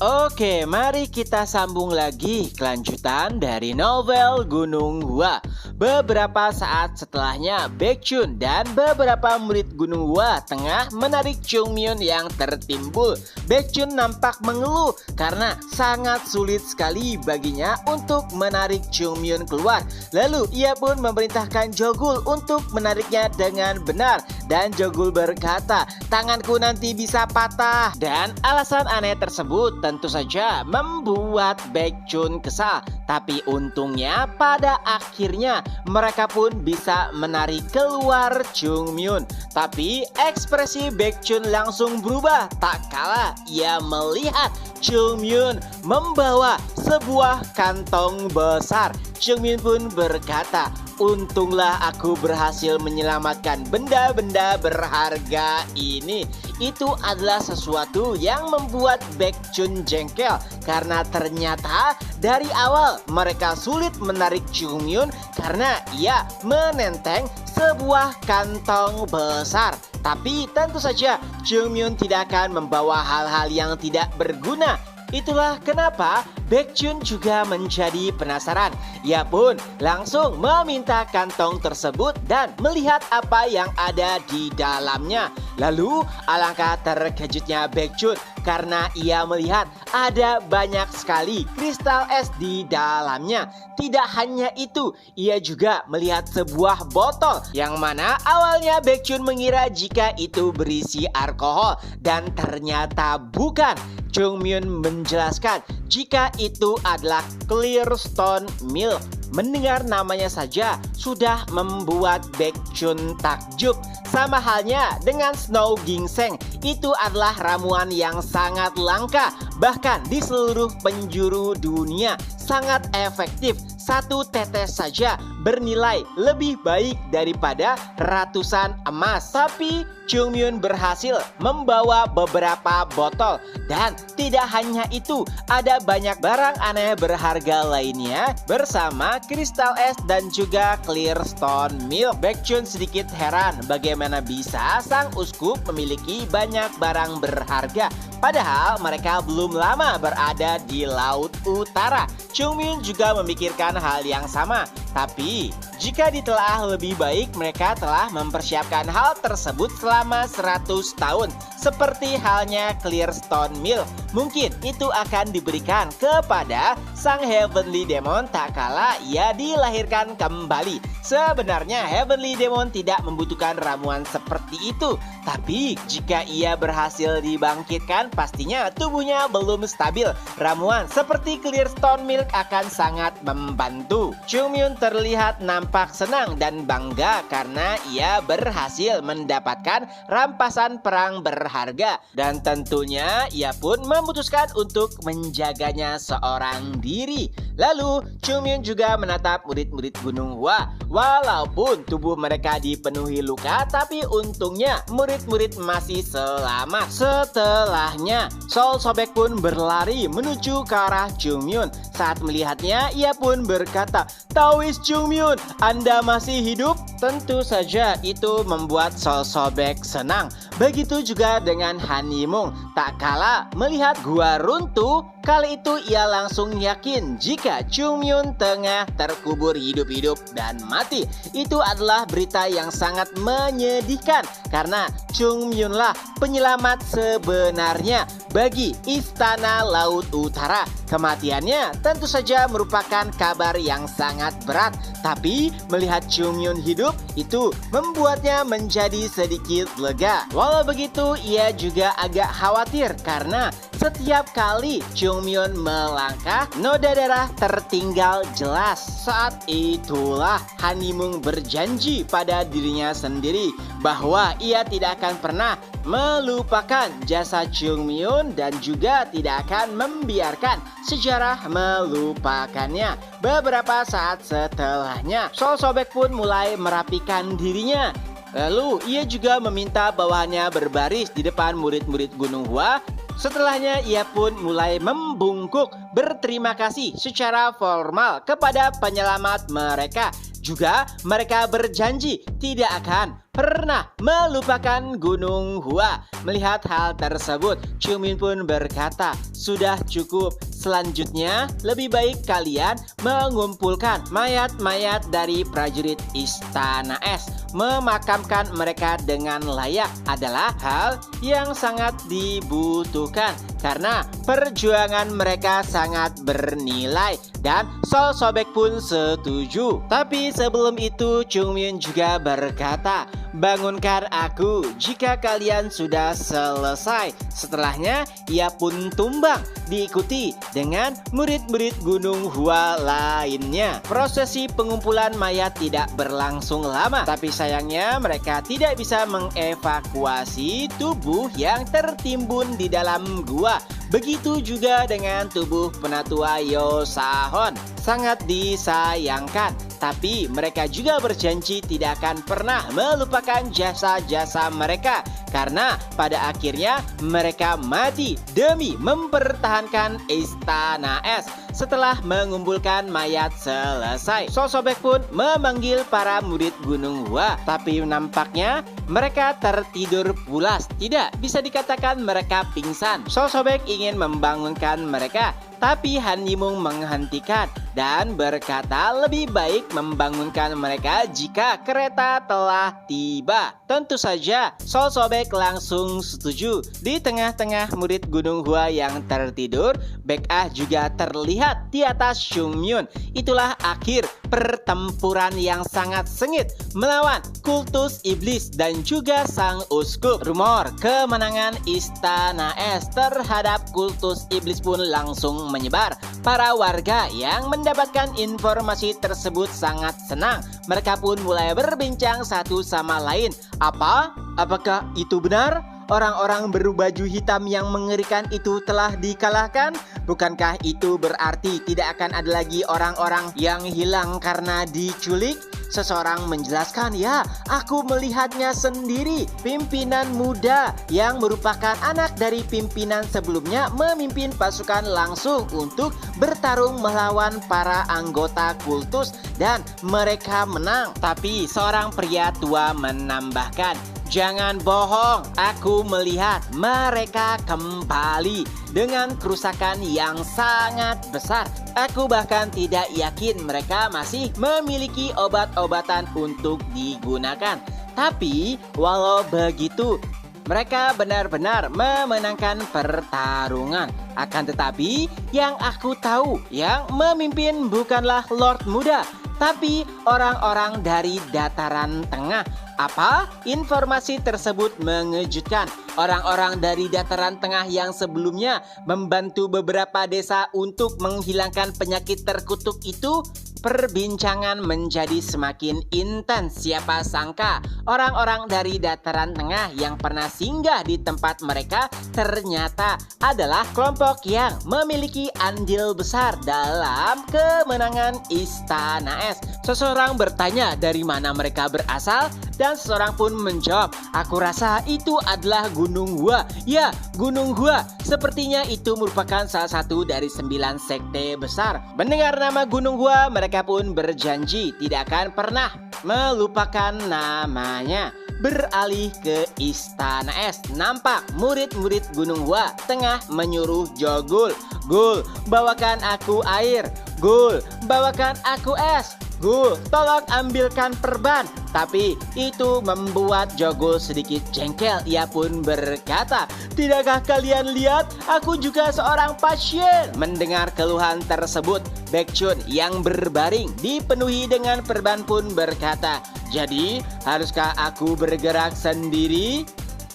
Oke, mari kita sambung lagi kelanjutan dari novel Gunung Hua. Beberapa saat setelahnya, Baekhyun dan beberapa murid Gunung Hua tengah menarik Jongmyeon yang tertimbul. Baekhyun nampak mengeluh karena sangat sulit sekali baginya untuk menarik Jongmyeon keluar. Lalu ia pun memerintahkan Jogul untuk menariknya dengan benar. Dan Jogul berkata, tanganku nanti bisa patah. Dan alasan aneh tersebut tentu saja membuat Baekhyun kesal. Tapi untungnya pada akhirnya mereka pun bisa menarik keluar Jongmyeon. Tapi ekspresi Baekhyun langsung berubah tak kala ia melihat Jongmyeon membawa sebuah kantong besar. Jongmyeon pun berkata, untunglah aku berhasil menyelamatkan benda-benda berharga ini. Itu adalah sesuatu yang membuat Baekhyun jengkel karena ternyata dari awal mereka sulit menarik Jongmyeon karena ia menenteng sebuah kantong besar. Tapi tentu saja Jongmyeon tidak akan membawa hal-hal yang tidak berguna. Itulah kenapa Baekhyun juga menjadi penasaran. Ia pun langsung meminta kantong tersebut dan melihat apa yang ada di dalamnya. Lalu alangkah terkejutnya Baekhyun karena ia melihat ada banyak sekali kristal es di dalamnya. Tidak hanya itu, ia juga melihat sebuah botol yang mana awalnya Baekhyun mengira jika itu berisi alkohol dan ternyata bukan. Jongmyeon menjelaskan jika itu adalah Clearstone Milk. Mendengar namanya saja sudah membuat Baekhyun takjub. Sama halnya dengan Snow Ginseng, itu adalah ramuan yang sangat langka. Bahkan di seluruh penjuru dunia sangat efektif. Satu tetes saja bernilai lebih baik daripada ratusan emas. Tapi Jongmyeon berhasil membawa beberapa botol. Dan tidak hanya itu, ada banyak barang aneh berharga lainnya bersama kristal es dan juga Clearstone Milk. Baekhyun sedikit heran bagaimana bisa sang uskup memiliki banyak barang berharga. Padahal mereka belum lama berada di Laut Utara. Jongmyeon juga memikirkan hal yang sama. Tapi jika ditelaah lebih baik, mereka telah mempersiapkan hal tersebut selama 100 tahun. Seperti halnya Clearstone Milk. Mungkin itu akan diberikan kepada sang Heavenly Demon tak kala ia dilahirkan kembali. Sebenarnya Heavenly Demon tidak membutuhkan ramuan seperti itu. Tapi jika ia berhasil dibangkitkan, pastinya tubuhnya belum stabil. Ramuan seperti Clearstone Milk akan sangat membantu. Jongmyeon terlihat nampak senang dan bangga karena ia berhasil mendapatkan rampasan perang berharga. Dan tentunya ia pun memutuskan untuk menjaganya seorang diri. Lalu Jongmyeon juga menatap murid-murid Gunung Hua. Walaupun tubuh mereka dipenuhi luka, tapi untungnya murid-murid masih selamat. Setelahnya, Sol Sobek pun berlari menuju ke arah Jongmyeon. Saat melihatnya, ia pun berkata, "Taoist Jongmyeon, Anda masih hidup?" Tentu saja itu membuat Sol Sobek senang. Begitu juga dengan Han Yimong. Tak kala melihat gua runtuh, kali itu ia langsung yakin jika Jongmyeon tengah terkubur hidup-hidup dan mati. Itu adalah berita yang sangat menyedihkan karena Jongmyeonlah penyelamat sebenarnya bagi Istana Laut Utara. Kematiannya tentu saja merupakan kabar yang sangat berat. Tapi melihat Jongmyeon hidup itu membuatnya menjadi sedikit lega. Walau begitu, ia juga agak khawatir karena setiap kali Jongmyeon melangkah, noda darah tertinggal jelas. Saat itulah Han Yimong berjanji pada dirinya sendiri bahwa ia tidak akan pernah melupakan jasa Jongmyeon dan juga tidak akan membiarkan sejarah melupakannya. Beberapa saat setelahnya, Sol Sobek pun mulai merapikan dirinya. Lalu ia juga meminta bawahannya berbaris di depan murid-murid Gunung Hua. Setelahnya ia pun mulai membungkuk berterima kasih secara formal kepada penyelamat mereka. Juga mereka berjanji tidak akan pernah melupakan Gunung Hua. Melihat hal tersebut, Chungmin pun berkata, sudah cukup. Selanjutnya, lebih baik kalian mengumpulkan mayat-mayat dari prajurit Istana Es. Memakamkan mereka dengan layak adalah hal yang sangat dibutuhkan karena perjuangan mereka sangat bernilai dan Sol Sobek pun setuju. Tapi sebelum itu Chungmin juga berkata, bangunkan aku jika kalian sudah selesai. Setelahnya ia pun tumbang diikuti dengan murid-murid Gunung Hua lainnya. Prosesi pengumpulan mayat tidak berlangsung lama, tapi sayangnya mereka tidak bisa mengevakuasi tubuh yang tertimbun di dalam gua. Begitu juga dengan tubuh penatua Yosahon. Sangat disayangkan, tapi mereka juga berjanji tidak akan pernah melupakan jasa-jasa mereka karena pada akhirnya mereka mati demi mempertahankan Istana Es. Setelah mengumpulkan mayat selesai, Sol Sobek pun memanggil para murid Gunung Hua, tapi nampaknya mereka tertidur pulas. Tidak bisa dikatakan mereka pingsan. Sol Sobek ingin membangunkan mereka, tapi Han Yimong menghentikan dan berkata lebih baik membangunkan mereka jika kereta telah tiba. Tentu saja Sol Sobek langsung setuju. Di tengah-tengah murid Gunung Hua yang tertidur, Baek Ah juga terlihat di atas Chungmin. Itulah akhir pertempuran yang sangat sengit melawan kultus iblis dan juga sang uskup. Rumor kemenangan Istana Es terhadap kultus iblis pun langsung menyebar. Para warga yang mendapatkan informasi tersebut sangat senang. Mereka pun mulai berbincang satu sama lain. Apakah itu benar? Orang-orang berbaju hitam yang mengerikan itu telah dikalahkan? Bukankah itu berarti tidak akan ada lagi orang-orang yang hilang karena diculik? Seseorang menjelaskan, ya, aku melihatnya sendiri. Pimpinan muda yang merupakan anak dari pimpinan sebelumnya memimpin pasukan langsung untuk bertarung melawan para anggota kultus dan mereka menang. Tapi seorang pria tua menambahkan, jangan bohong, aku melihat mereka kembali dengan kerusakan yang sangat besar. Aku bahkan tidak yakin mereka masih memiliki obat-obatan untuk digunakan. Tapi walau begitu, mereka benar-benar memenangkan pertarungan. Akan tetapi yang aku tahu, yang memimpin bukanlah Lord Muda, tapi orang-orang dari dataran tengah. Apa? Informasi tersebut mengejutkan. Orang-orang dari dataran tengah yang sebelumnya membantu beberapa desa untuk menghilangkan penyakit terkutuk itu. Perbincangan menjadi semakin intens. Siapa sangka orang-orang dari dataran tengah yang pernah singgah di tempat mereka ternyata adalah kelompok yang memiliki andil besar dalam kemenangan Istana Es. Seseorang bertanya dari mana mereka berasal dan seseorang pun menjawab, aku rasa itu adalah Gunung Hua. Ya, Gunung Hua. Sepertinya itu merupakan salah satu dari 9 sekte besar. Mendengar nama Gunung Hua, mereka pun berjanji tidak akan pernah melupakan namanya. Beralih ke Istana Es, nampak murid-murid Gunung Hua tengah menyuruh Jogul, Gul, bawakan aku air. Gul, bawakan aku es. Gul, tolong ambilkan perban. Tapi itu membuat Jogul sedikit jengkel. Ia pun berkata, tidakkah kalian lihat? Aku juga seorang pasien. Mendengar keluhan tersebut, Baekchun yang berbaring dipenuhi dengan perban pun berkata, jadi haruskah aku bergerak sendiri?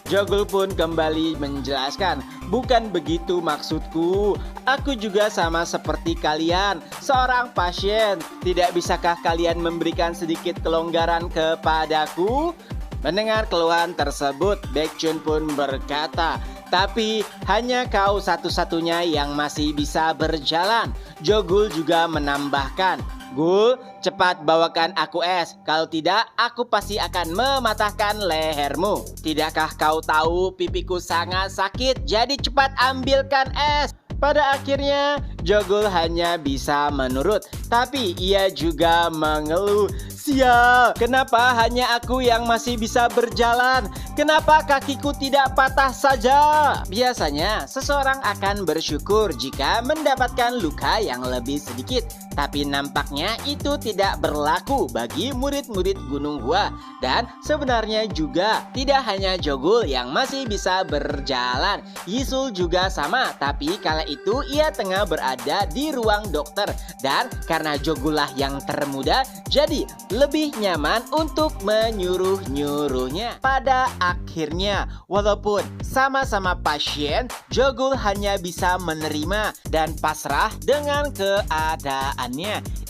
Jogul pun kembali menjelaskan, bukan begitu maksudku. Aku juga sama seperti kalian, seorang pasien. Tidak bisakah kalian memberikan sedikit kelonggaran kepadaku? Mendengar keluhan tersebut, Baekchun pun berkata, tapi hanya kau satu-satunya yang masih bisa berjalan. Jogul juga menambahkan, Gul, cepat bawakan aku es. Kalau tidak, aku pasti akan mematahkan lehermu. Tidakkah kau tahu pipiku sangat sakit? Jadi cepat ambilkan es. Pada akhirnya, Jogul hanya bisa menurut. Tapi ia juga mengeluh. Sial, kenapa hanya aku yang masih bisa berjalan? Kenapa kakiku tidak patah saja? Biasanya, seseorang akan bersyukur jika mendapatkan luka yang lebih sedikit. Tapi nampaknya itu tidak berlaku bagi murid-murid Gunung Hua. Dan sebenarnya juga tidak hanya Jogul yang masih bisa berjalan. Yisul juga sama, tapi kala itu ia tengah berada di ruang dokter. Dan karena Jogul lah yang termuda, jadi lebih nyaman untuk menyuruh-nyuruhnya. Pada akhirnya, walaupun sama-sama pasien, Jogul hanya bisa menerima dan pasrah dengan keadaannya.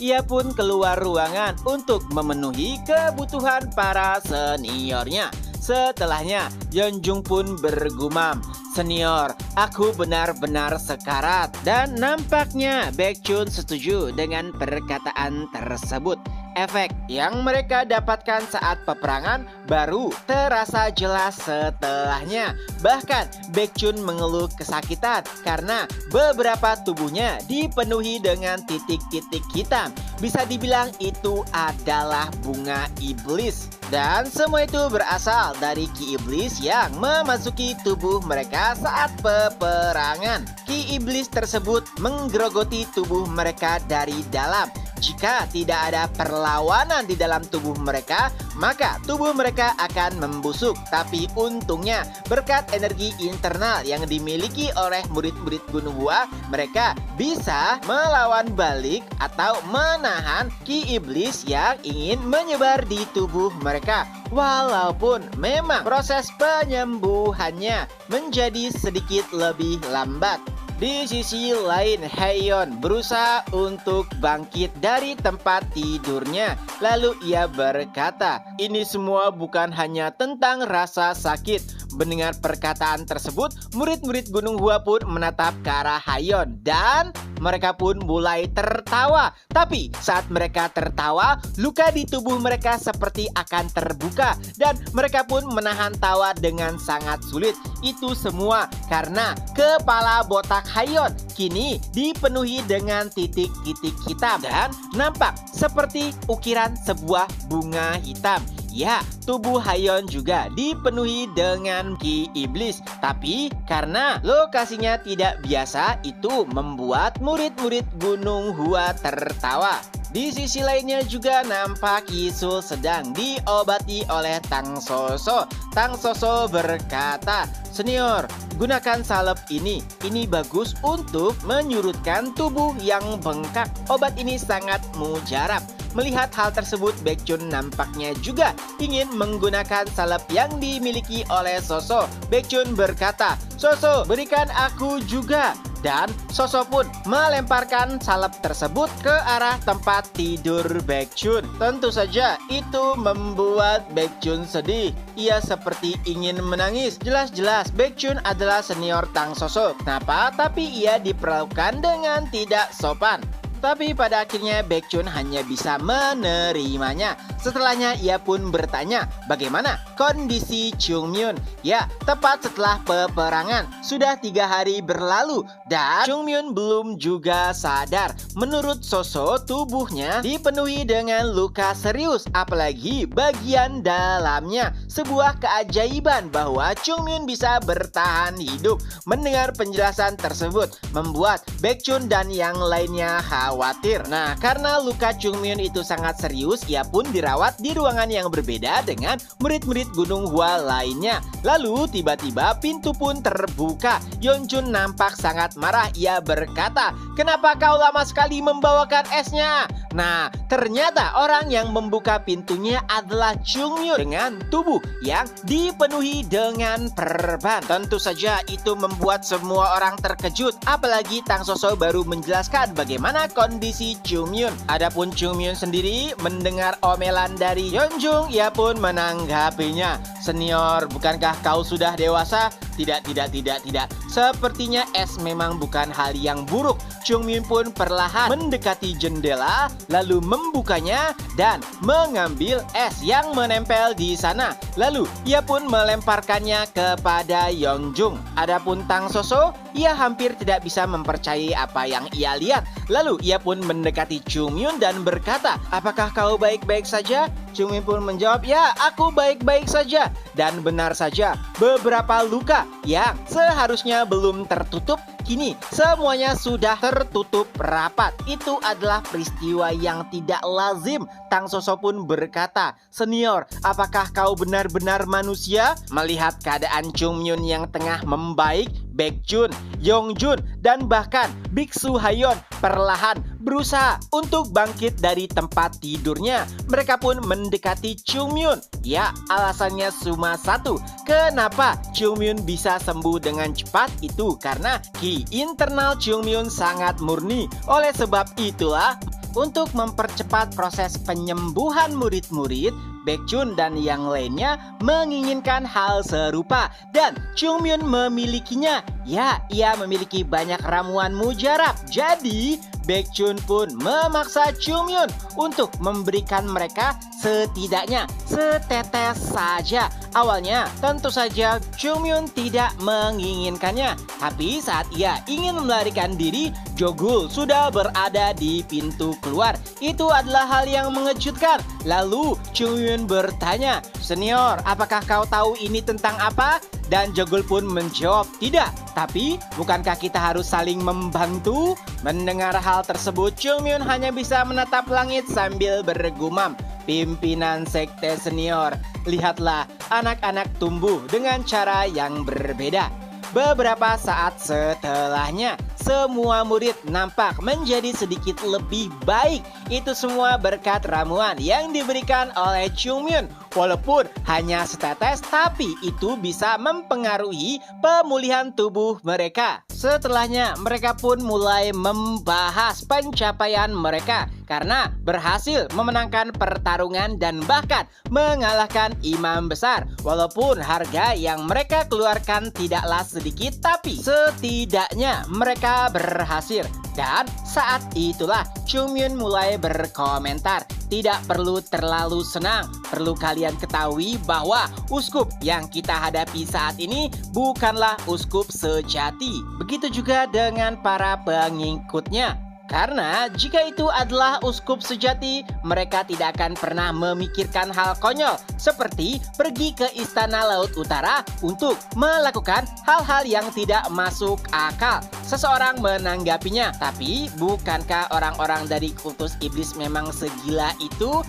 Ia pun keluar ruangan untuk memenuhi kebutuhan para seniornya. Setelahnya, Yeonjung pun bergumam, "Senior, aku benar-benar sekarat." Dan nampaknya Baekhyun setuju dengan perkataan tersebut. Efek yang mereka dapatkan saat peperangan baru terasa jelas setelahnya. Bahkan Baekhyun mengeluh kesakitan karena beberapa tubuhnya dipenuhi dengan titik-titik hitam. Bisa dibilang itu adalah bunga iblis. Dan semua itu berasal dari ki iblis yang memasuki tubuh mereka saat peperangan. Ki iblis tersebut menggerogoti tubuh mereka dari dalam. Jika tidak ada perlawanan di dalam tubuh mereka, maka tubuh mereka akan membusuk. Tapi untungnya, berkat energi internal yang dimiliki oleh murid-murid Gunung Hua, mereka bisa melawan balik atau menahan ki iblis yang ingin menyebar di tubuh mereka. Walaupun memang proses penyembuhannya menjadi sedikit lebih lambat. Di sisi lain, Haeyeon berusaha untuk bangkit dari tempat tidurnya. Lalu ia berkata, "Ini semua bukan hanya tentang rasa sakit." Mendengar perkataan tersebut, murid-murid Gunung Hua pun menatap ke arah Haeyeon dan mereka pun mulai tertawa. Tapi saat mereka tertawa, luka di tubuh mereka seperti akan terbuka dan mereka pun menahan tawa dengan sangat sulit. Itu semua karena kepala botak Haeyeon kini dipenuhi dengan titik-titik hitam dan nampak seperti ukiran sebuah bunga hitam. Ya, tubuh Haeyeon juga dipenuhi dengan ki iblis. Tapi karena lokasinya tidak biasa, itu membuat murid-murid Gunung Hua tertawa. Di sisi lainnya juga nampak Yisul sedang diobati oleh Tang Soso. Tang Soso berkata, "Senior, gunakan salep ini. Ini bagus untuk menyurutkan tubuh yang bengkak. Obat ini sangat mujarab." Melihat hal tersebut, Baekhyun nampaknya juga ingin menggunakan salep yang dimiliki oleh Soso. Baekhyun berkata, "Soso, berikan aku juga." Dan Soso pun melemparkan salep tersebut ke arah tempat tidur Baekhyun. Tentu saja itu membuat Baekhyun sedih. Ia seperti ingin menangis. Jelas-jelas Baekhyun adalah senior Tang Soso. Kenapa? Tapi ia diperlakukan dengan tidak sopan. Tapi pada akhirnya Baekhyun hanya bisa menerimanya. Setelahnya ia pun bertanya, bagaimana kondisi Chungmyun? Ya, tepat setelah peperangan. Sudah 3 hari berlalu dan Chungmyun belum juga sadar. Menurut Soso, tubuhnya dipenuhi dengan luka serius, apalagi bagian dalamnya. Sebuah keajaiban bahwa Chungmyun bisa bertahan hidup. Mendengar penjelasan tersebut membuat Baekhyun dan yang lainnya khawatir. Nah, karena luka Chungmyun itu sangat serius, ia pun dirawat di ruangan yang berbeda dengan murid-murid Gunung Hua lainnya. Lalu tiba-tiba pintu pun terbuka. Yeonjun nampak sangat marah. Ia berkata, "Kenapa kau lama sekali membawakan esnya?" Nah, ternyata orang yang membuka pintunya adalah Chungmyun dengan tubuh yang dipenuhi dengan perban. Tentu saja itu membuat semua orang terkejut, apalagi Tang Soso baru menjelaskan bagaimana kondisi Chungmyun. Adapun Chungmyun sendiri mendengar omelan dari Yeonjung, ia pun menanggapinya, "Senior, bukankah kau sudah dewasa? Tidak. Sepertinya es memang bukan hal yang buruk. Chungmyun pun perlahan mendekati jendela, lalu membukanya dan mengambil es yang menempel di sana. Lalu ia pun melemparkannya kepada Yeonjung. Adapun Tang Soso, ia hampir tidak bisa mempercayai apa yang ia lihat. Lalu ia pun mendekati Chungmyun dan berkata, "Apakah kau baik-baik saja?" Chungmyun pun menjawab, "Ya, aku baik-baik saja." Dan benar saja, beberapa luka yang seharusnya belum tertutup, kini semuanya sudah tertutup rapat. Itu adalah peristiwa yang tidak lazim. Tang Soso pun berkata, "Senior, apakah kau benar-benar manusia?" Melihat keadaan Chungmyun yang tengah membaik, Baekjun, Yeongjun, dan bahkan Biksu Hayon perlahan berusaha untuk bangkit dari tempat tidurnya. Mereka pun mendekati Chungmyun. Ya, alasannya cuma satu. Kenapa Chungmyun bisa sembuh dengan cepat? Itu karena ki internal Chungmyun sangat murni. Oleh sebab itulah, untuk mempercepat proses penyembuhan murid-murid, Baekjun dan yang lainnya menginginkan hal serupa dan Chungmyun memilikinya. Ya, ia memiliki banyak ramuan mujarab. Jadi, Baekjun pun memaksa Chungmyun untuk memberikan mereka setidaknya setetes saja. Awalnya, tentu saja Chungmyun tidak menginginkannya. Tapi saat ia ingin melarikan diri, Jogul sudah berada di pintu keluar. Itu adalah hal yang mengejutkan. Lalu Chungmyun bertanya, "Senior, apakah kau tahu ini tentang apa?" Dan Jogul pun menjawab, "Tidak, tapi bukankah kita harus saling membantu?" Mendengar hal tersebut, Chungmyun hanya bisa menatap langit sambil bergumam, "Pimpinan sekte senior, lihatlah anak-anak tumbuh dengan cara yang berbeda." Beberapa saat setelahnya, semua murid nampak menjadi sedikit lebih baik. Itu semua berkat ramuan yang diberikan oleh Chungmyun. Walaupun hanya setetes, tapi itu bisa mempengaruhi pemulihan tubuh mereka. Setelahnya, mereka pun mulai membahas pencapaian mereka karena berhasil memenangkan pertarungan dan bahkan mengalahkan imam besar. Walaupun harga yang mereka keluarkan tidaklah sedikit, tapi setidaknya mereka berhasil. Dan saat itulah Chungmyun mulai berkomentar, "Tidak perlu terlalu senang. Perlu kalian ketahui bahwa uskup yang kita hadapi saat ini bukanlah uskup sejati. Begitu juga dengan para pengikutnya. Karena jika itu adalah uskup sejati, mereka tidak akan pernah memikirkan hal konyol seperti pergi ke Istana Laut Utara untuk melakukan hal-hal yang tidak masuk akal." Seseorang menanggapinya, "Tapi bukankah orang-orang dari kultus iblis memang segila itu?"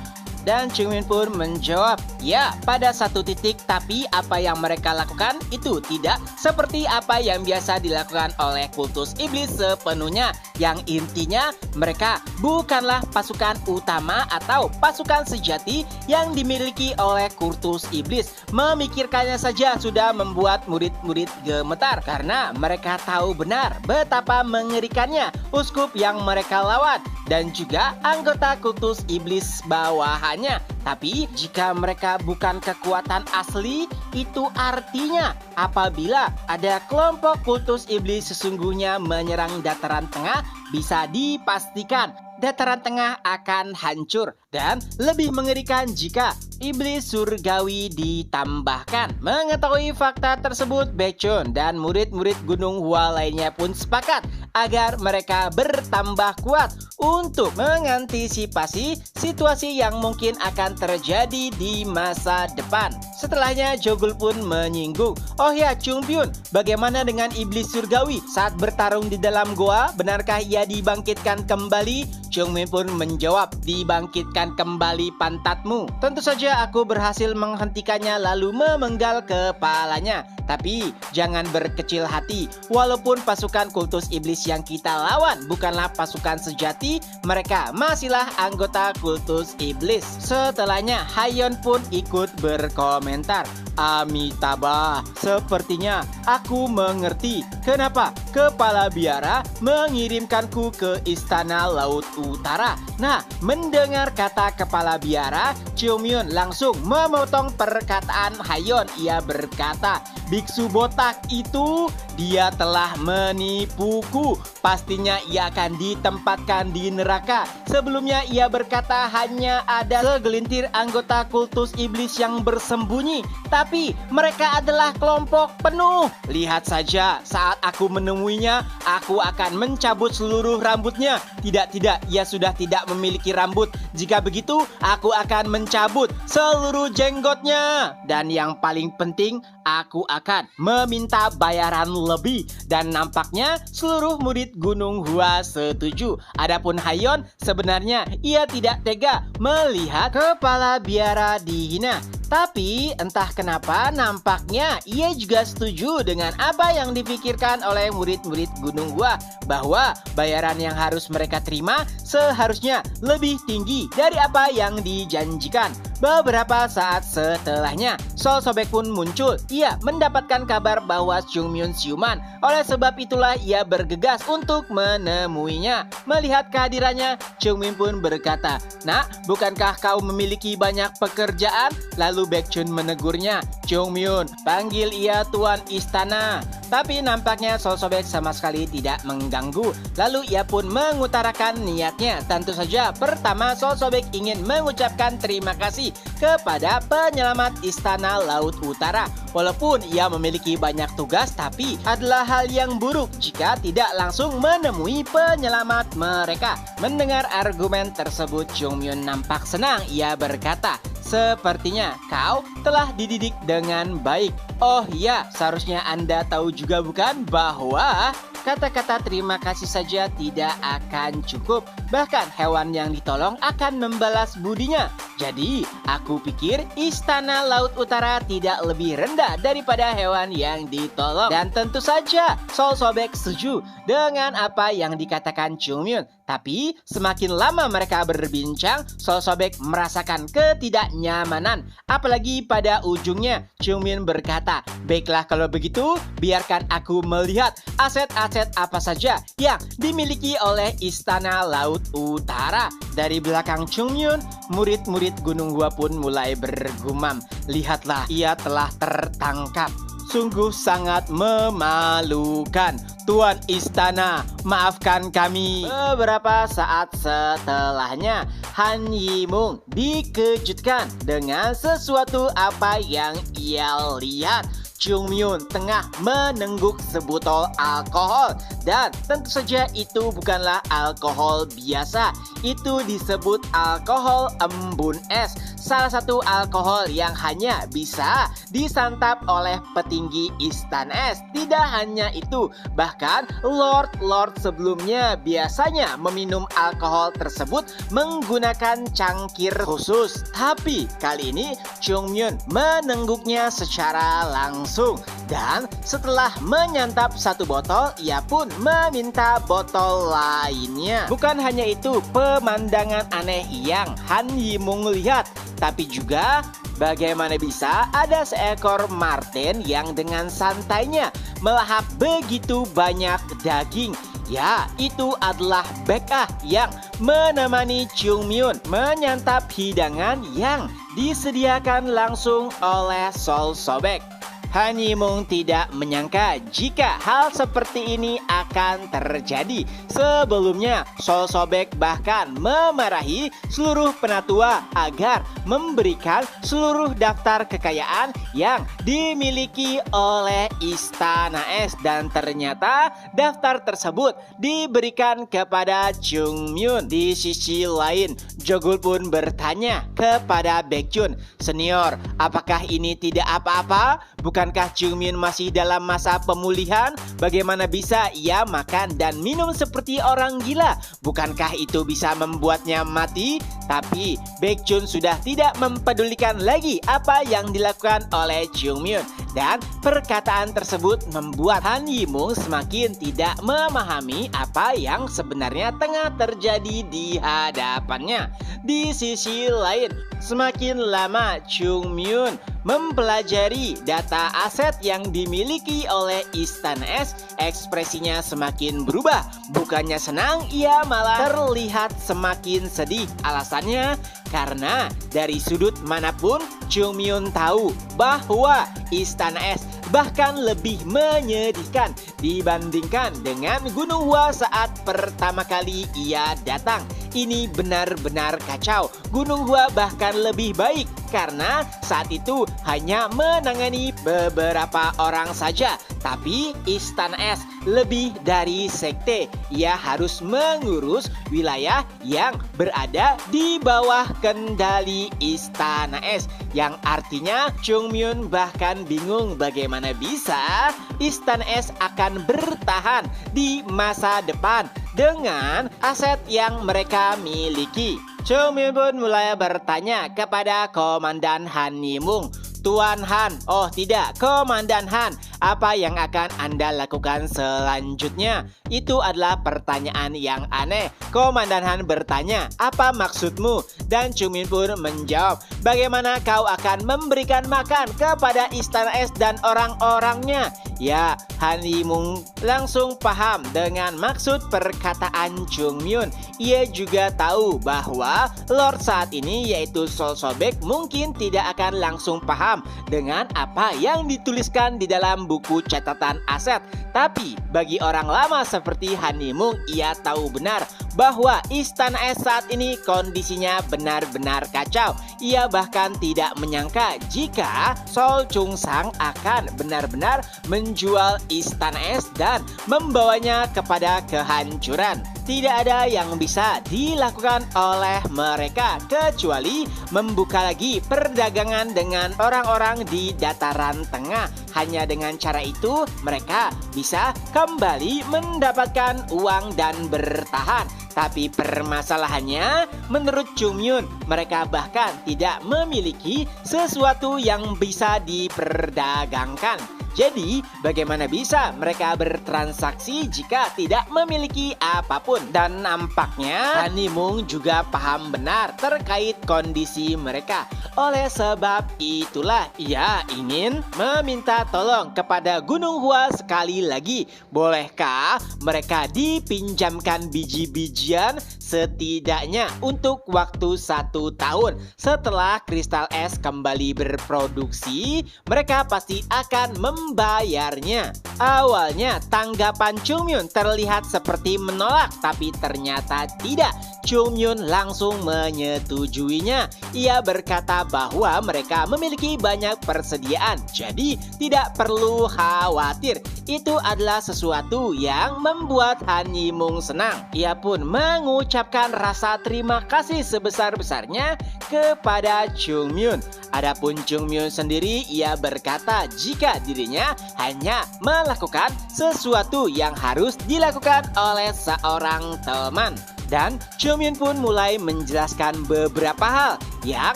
Dan Chungmyun pun menjawab, "Ya, pada satu titik, tapi apa yang mereka lakukan itu tidak seperti apa yang biasa dilakukan oleh kultus iblis sepenuhnya. Yang intinya, mereka bukanlah pasukan utama atau pasukan sejati yang dimiliki oleh kultus iblis. Memikirkannya saja sudah membuat murid-murid gemetar karena mereka tahu benar betapa mengerikannya uskup yang mereka lawan dan juga anggota kultus iblis bawahannya. Tapi jika mereka bukan kekuatan asli, itu artinya apabila ada kelompok kultus iblis sesungguhnya menyerang dataran tengah, bisa dipastikan dataran tengah akan hancur. Dan lebih mengerikan jika iblis surgawi ditambahkan." Mengetahui fakta tersebut, Baekjun dan murid-murid Gunung Hua lainnya pun sepakat agar mereka bertambah kuat untuk mengantisipasi situasi yang mungkin akan terjadi di masa depan. Setelahnya Jogul pun menyinggung, "Oh ya Chungmyun, bagaimana dengan iblis surgawi saat bertarung di dalam goa? Benarkah ia dibangkitkan kembali?" Chungmyun pun menjawab, "Dibangkitkan kembali pantatmu. Tentu saja aku berhasil menghentikannya lalu memenggal kepalanya. Tapi jangan berkecil hati, walaupun pasukan kultus iblis yang kita lawan bukanlah pasukan sejati, mereka masihlah anggota kultus iblis." Setelahnya Hayon pun ikut berkomentar, "Amitabha, sepertinya aku mengerti kenapa Kepala Biara mengirimkanku ke Istana Laut Utara." Nah, mendengar kata kata kepala biara, Cheongmyeon langsung memotong perkataan Hayeon. Ia berkata, biksu botak itu dia telah menipuku. Pastinya ia akan ditempatkan di neraka. Sebelumnya ia berkata hanya ada segelintir anggota kultus iblis yang bersembunyi, tapi mereka adalah kelompok penuh. Lihat saja, saat aku menemuinya, aku akan mencabut seluruh rambutnya. Tidak, ia sudah tidak memiliki rambut. Jika begitu, aku akan mencabut seluruh jenggotnya. Dan yang paling penting, aku akan meminta bayaran lebih. Dan nampaknya seluruh murid Gunung Hua setuju. Adapun Hayeon, sebenarnya ia tidak tega melihat kepala biara dihina. Tapi entah kenapa nampaknya ia juga setuju dengan apa yang dipikirkan oleh murid-murid Gunung Hua, bahwa bayaran yang harus mereka terima seharusnya lebih tinggi dari apa yang dijanjikan. Beberapa saat setelahnya, Sol Sobek pun muncul. Ia mendapatkan kabar bahwa Cheongmyeon siuman. Oleh sebab itulah ia bergegas untuk menemuinya. Melihat kehadirannya, Cheongmyeon pun berkata, "Nak, bukankah kau memiliki banyak pekerjaan?" Lalu Baekhyun menegurnya, "Cheongmyeon, panggil ia Tuan Istana." Tapi nampaknya Sol Sobek sama sekali tidak mengganggu. Lalu ia pun mengutarakan niatnya. Tentu saja, pertama Sol Sobek ingin mengucapkan terima kasih kepada penyelamat Istana Laut Utara. Walaupun ia memiliki banyak tugas, tapi adalah hal yang buruk jika tidak langsung menemui penyelamat mereka. Mendengar argumen tersebut, Cheongmyeon nampak senang. Ia berkata, "Sepertinya kau telah dididik dengan baik. Oh iya, seharusnya Anda tahu juga bukan bahwa kata-kata terima kasih saja tidak akan cukup. Bahkan hewan yang ditolong akan membalas budinya. Jadi, aku pikir Istana Laut Utara tidak lebih rendah daripada hewan yang ditolong." Dan tentu saja, Sol Sobek setuju dengan apa yang dikatakan Cheongmyeon. Tapi, semakin lama mereka berbincang, Sol Sobek merasakan ketidaknyamanan. Apalagi pada ujungnya, Cheongmyeon berkata, "Baiklah kalau begitu, biarkan aku melihat aset-aset apa saja yang dimiliki oleh Istana Laut Utara." Dari belakang Cheongmyeon, murid-murid Gunung Hua pun mulai bergumam, "Lihatlah, ia telah tertangkap. Sungguh sangat memalukan. Tuan Istana, maafkan kami." Beberapa saat setelahnya, Han Yimung dikejutkan dengan sesuatu apa yang ia lihat. Cheongmyeon tengah menengguk sebotol alkohol. Dan tentu saja itu bukanlah alkohol biasa. Itu disebut alkohol embun es. Salah satu alkohol yang hanya bisa disantap oleh petinggi Istana Es. Tidak hanya itu, bahkan lord-lord sebelumnya biasanya meminum alkohol tersebut menggunakan cangkir khusus. Tapi kali ini Cheongmyeon menengguknya secara langsung. Dan setelah menyantap satu botol, ia pun meminta botol lainnya. Bukan hanya itu, pemandangan aneh yang Han Yimung lihat, tapi juga bagaimana bisa ada seekor marten yang dengan santainya melahap begitu banyak daging. Ya, itu adalah Baek-ah yang menemani Cheongmyeon menyantap hidangan yang disediakan langsung oleh Sol Sobek. Han Yimung tidak menyangka jika hal seperti ini akan terjadi. Sebelumnya, Sol Sobek bahkan memarahi seluruh penatua agar memberikan seluruh daftar kekayaan yang dimiliki oleh Istana Es. Dan ternyata daftar tersebut diberikan kepada Cheongmyeon. Di sisi lain, Jogul pun bertanya kepada Baekhyun, "Senior, apakah ini tidak apa-apa? Bukankah Cheongmyeon masih dalam masa pemulihan? Bagaimana bisa ia makan dan minum seperti orang gila? Bukankah itu bisa membuatnya mati?" Tapi Baekhyun sudah tidak mempedulikan lagi apa yang dilakukan oleh Cheongmyeon. Dan perkataan tersebut membuat Han Yimung semakin tidak memahami apa yang sebenarnya tengah terjadi di hadapannya. Di sisi lain, semakin lama Cheongmyeon mempelajari data aset yang dimiliki oleh Istana Es, ekspresinya semakin berubah. Bukannya senang, ia malah terlihat semakin sedih. Alasannya, Karena dari sudut manapun Chung Myun tahu bahwa Istana Es bahkan lebih menyedihkan dibandingkan dengan Gunung Hua saat pertama kali ia datang. Ini benar-benar kacau. Gunung Hua bahkan lebih baik karena saat itu hanya menangani beberapa orang saja. Tapi Istana Es lebih dari sekte. Ia harus mengurus wilayah yang berada di bawah kendali Istana Es. Yang artinya Chung Myun bahkan bingung bagaimana bisa Istana Es akan bertahan di masa depan dengan aset yang mereka miliki. Chung Myun pun mulai bertanya kepada Komandan Han Yimung, "Tuan Han, oh tidak, Komandan Han, apa yang akan Anda lakukan selanjutnya?" Itu adalah pertanyaan yang aneh. Komandan Han bertanya, "Apa maksudmu?" Dan Chung Myun pun menjawab, "Bagaimana kau akan memberikan makan kepada Istana Es dan orang-orangnya?" Ya, Han Yimung langsung paham dengan maksud perkataan Chung Myun. Ia juga tahu bahwa Lord saat ini yaitu Sol Sobek mungkin tidak akan langsung paham dengan apa yang dituliskan di dalam buku catatan aset. Tapi bagi orang lama seperti Han Yimung, ia tahu benar bahwa Istana Es saat ini kondisinya benar-benar kacau. Ia bahkan tidak menyangka jika Sol Chung Sang akan benar-benar menjual Istana Es dan membawanya kepada kehancuran. Tidak ada yang bisa dilakukan oleh mereka kecuali membuka lagi perdagangan dengan orang-orang di dataran tengah. Hanya dengan cara itu mereka bisa kembali mendapatkan uang dan bertahan. Tapi permasalahannya, menurut Chung Myun, mereka bahkan tidak memiliki sesuatu yang bisa diperdagangkan. Jadi, bagaimana bisa mereka bertransaksi jika tidak memiliki apapun? Dan nampaknya Han Yimung juga paham benar terkait kondisi mereka. Oleh sebab itulah ia ingin meminta tolong kepada Gunung Hua sekali lagi. Bolehkah mereka dipinjamkan biji-bijian setidaknya untuk waktu 1 tahun? Setelah kristal es kembali berproduksi, mereka pasti akan membayarnya. Awalnya tanggapan Chung Myun terlihat seperti menolak, tapi ternyata tidak. Chung Myun langsung menyetujuinya. Ia berkata bahwa mereka memiliki banyak persediaan, jadi tidak perlu khawatir. Itu adalah sesuatu yang membuat Han Yimung senang. Ia pun mengucapkan rasa terima kasih sebesar-besarnya kepada Chung Myun. Adapun Chung Myun sendiri, ia berkata jika dirinya hanya melakukan sesuatu yang harus dilakukan oleh seorang teman. Dan Chung Myun pun mulai menjelaskan beberapa hal yang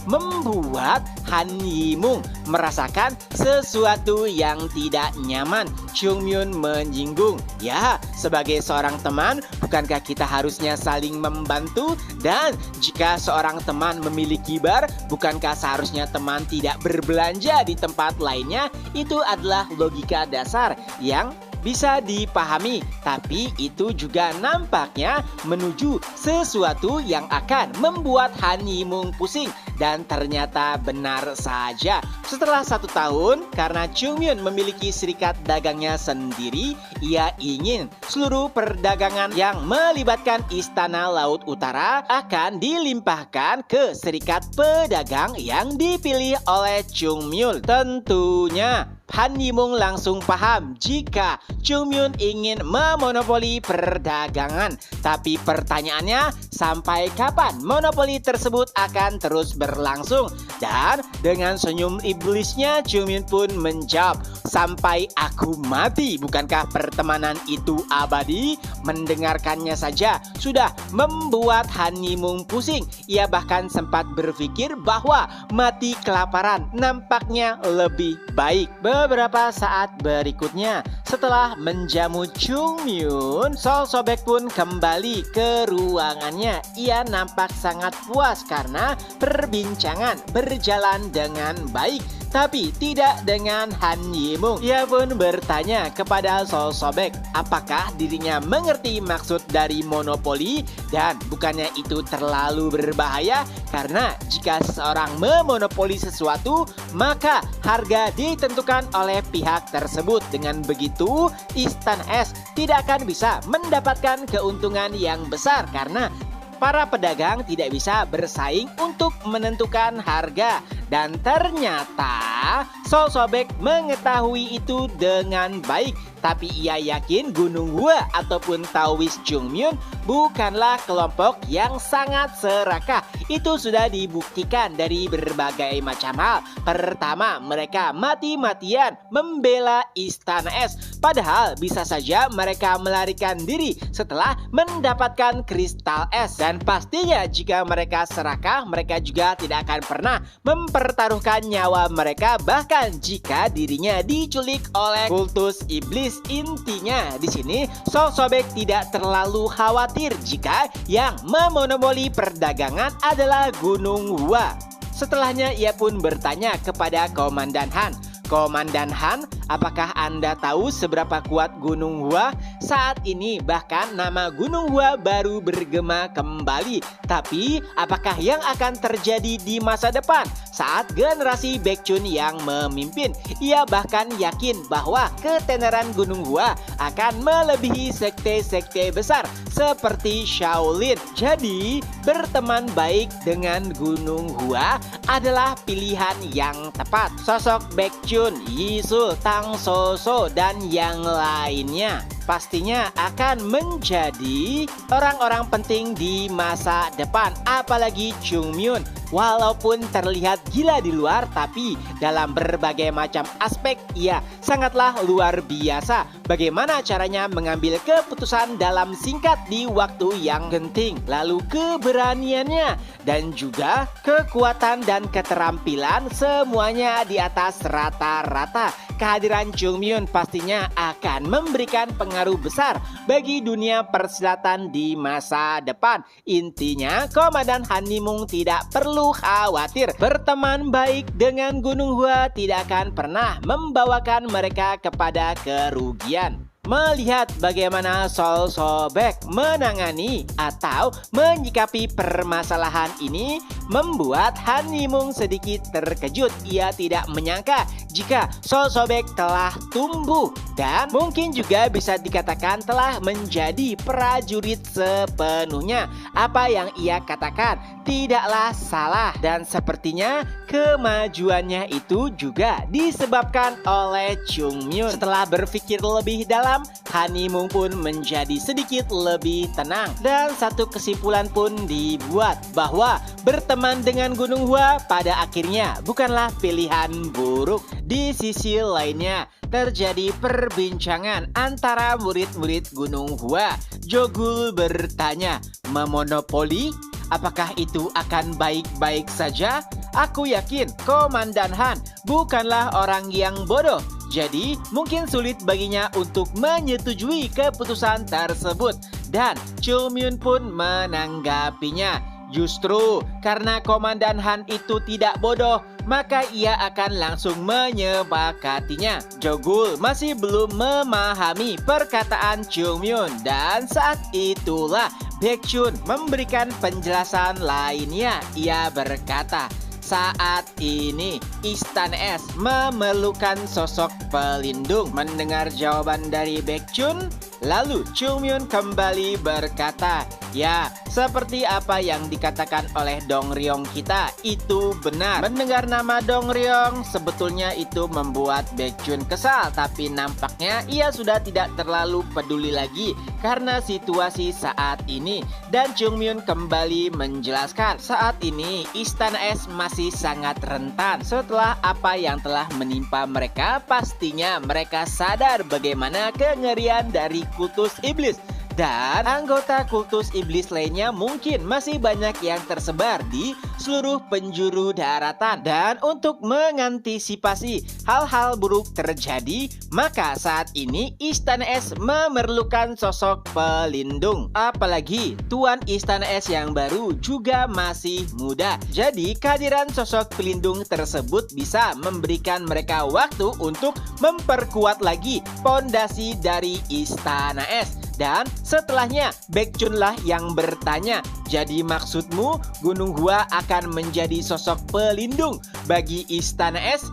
membuat Han Yimung merasakan sesuatu yang tidak nyaman. Chung Myun menyinggung, "Ya, sebagai seorang teman, bukankah kita harusnya saling membantu? Dan jika seorang teman memiliki bar, bukankah seharusnya teman tidak berbelanja di tempat lainnya?" Itu adalah logika dasar yang bisa dipahami, tapi itu juga nampaknya menuju sesuatu yang akan membuat Han Yimung pusing. Dan ternyata benar saja. Setelah 1 tahun, karena Chung Myun memiliki serikat dagangnya sendiri, ia ingin seluruh perdagangan yang melibatkan Istana Laut Utara akan dilimpahkan ke serikat pedagang yang dipilih oleh Chung Myun. Tentunya Han Yimung langsung paham jika Chung Myun ingin memonopoli perdagangan. Tapi pertanyaannya, sampai kapan monopoli tersebut akan terus berlangsung? Dan dengan senyum iblisnya, Chung Myun pun menjawab, "Sampai aku mati." Bukankah pertemanan itu abadi? Mendengarkannya saja sudah membuat Han Yimung pusing. Ia bahkan sempat berpikir bahwa mati kelaparan nampaknya lebih baik. Beberapa saat berikutnya, setelah menjamu Chung Myun, Sol Sobek pun kembali ke ruangannya. Ia nampak sangat puas karena perbincangan berjalan dengan baik. tapi tidak dengan Han Yimung. Ia pun bertanya kepada Sol Sobek apakah dirinya mengerti maksud dari monopoli dan bukannya itu terlalu berbahaya karena jika seseorang memonopoli sesuatu maka harga ditentukan oleh pihak tersebut. Dengan begitu Istana Es tidak akan bisa mendapatkan keuntungan yang besar karena para pedagang tidak bisa bersaing untuk menentukan harga. Dan ternyata Sol Sobek mengetahui itu dengan baik. Tapi ia yakin Gunung Hua ataupun Taoist Chungmyun bukanlah kelompok yang sangat serakah. Itu sudah dibuktikan dari berbagai macam hal. Pertama, mereka mati-matian membela Istana Es. Padahal bisa saja mereka melarikan diri setelah mendapatkan kristal es. Dan pastinya jika mereka serakah, mereka juga tidak akan pernah mempertaruhkan nyawa mereka bahkan jika dirinya diculik oleh kultus iblis. Intinya di sini Sol Sobek tidak terlalu khawatir jika yang memonopoli perdagangan adalah Gunung Hua. Setelahnya ia pun bertanya kepada Komandan Han. Komandan Han, apakah Anda tahu seberapa kuat Gunung Hua? Saat ini bahkan nama Gunung Hua baru bergema kembali. Tapi apakah yang akan terjadi di masa depan saat generasi Baekhyun yang memimpin? Ia bahkan yakin bahwa ketenaran Gunung Hua akan melebihi sekte-sekte besar seperti Shaolin. Jadi berteman baik dengan Gunung Hua adalah pilihan yang tepat. Sosok Baekhyun, Yisul, Tang Soso, dan yang lainnya pastinya akan menjadi orang-orang penting di masa depan. Apalagi Chungmyun, walaupun terlihat gila di luar, tapi dalam berbagai macam aspek ia sangatlah luar biasa. Bagaimana caranya mengambil keputusan dalam singkat di waktu yang genting, lalu keberaniannya dan juga kekuatan dan keterampilan semuanya di atas rata-rata. Kehadiran Chungmyun pastinya akan memberikan pengaruh besar bagi dunia persilatan di masa depan. Intinya Komandan Han Yimung tidak perlu khawatir. Berteman baik dengan Gunung Hua tidak akan pernah membawakan mereka kepada kerugian. Melihat bagaimana Sol Sobek menangani atau menyikapi permasalahan ini membuat Han Yimung sedikit terkejut. Ia tidak menyangka jika Sol Sobek telah tumbuh dan mungkin juga bisa dikatakan telah menjadi prajurit sepenuhnya. Apa yang ia katakan tidaklah salah dan sepertinya kemajuannya itu juga disebabkan oleh Chungmyun. Setelah berpikir lebih dalam, Han Yimung pun menjadi sedikit lebih tenang dan satu kesimpulan pun dibuat bahwa berteman dengan Gunung Hua pada akhirnya bukanlah pilihan buruk. Di sisi lainnya terjadi perbincangan antara murid-murid Gunung Hua. Jogul bertanya, memonopoli? Apakah itu akan baik-baik saja? Aku yakin Komandan Han bukanlah orang yang bodoh. Jadi mungkin sulit baginya untuk menyetujui keputusan tersebut. Dan Chungmyun pun menanggapinya. Justru karena Komandan Han itu tidak bodoh, maka ia akan langsung menyepakatinya. Jogul masih belum memahami perkataan Chungmyun dan saat itulah Baekhyun memberikan penjelasan lainnya. Ia berkata, saat ini Istana Es memerlukan sosok pelindung. Mendengar jawaban dari Baekhyun, lalu Chungmyun kembali berkata, ya, seperti apa yang dikatakan oleh Dong Ryong kita, itu benar. Mendengar nama Dong Ryong sebetulnya itu membuat Baekhyun kesal, tapi nampaknya ia sudah tidak terlalu peduli lagi karena situasi saat ini. Dan Chungmyun kembali menjelaskan, saat ini Istana Es masih sangat rentan. Setelah apa yang telah menimpa mereka, pastinya mereka sadar bagaimana kengerian dari kultus iblis. Dan anggota kultus iblis lainnya mungkin masih banyak yang tersebar di seluruh penjuru daratan. Dan untuk mengantisipasi hal-hal buruk terjadi, maka saat ini Istana Es memerlukan sosok pelindung. Apalagi Tuan Istana Es yang baru juga masih muda. Jadi kehadiran sosok pelindung tersebut bisa memberikan mereka waktu untuk memperkuat lagi pondasi dari Istana Es. Dan setelahnya Baekhyun lah yang bertanya, jadi maksudmu Gunung Hua akan menjadi sosok pelindung bagi Istana Es?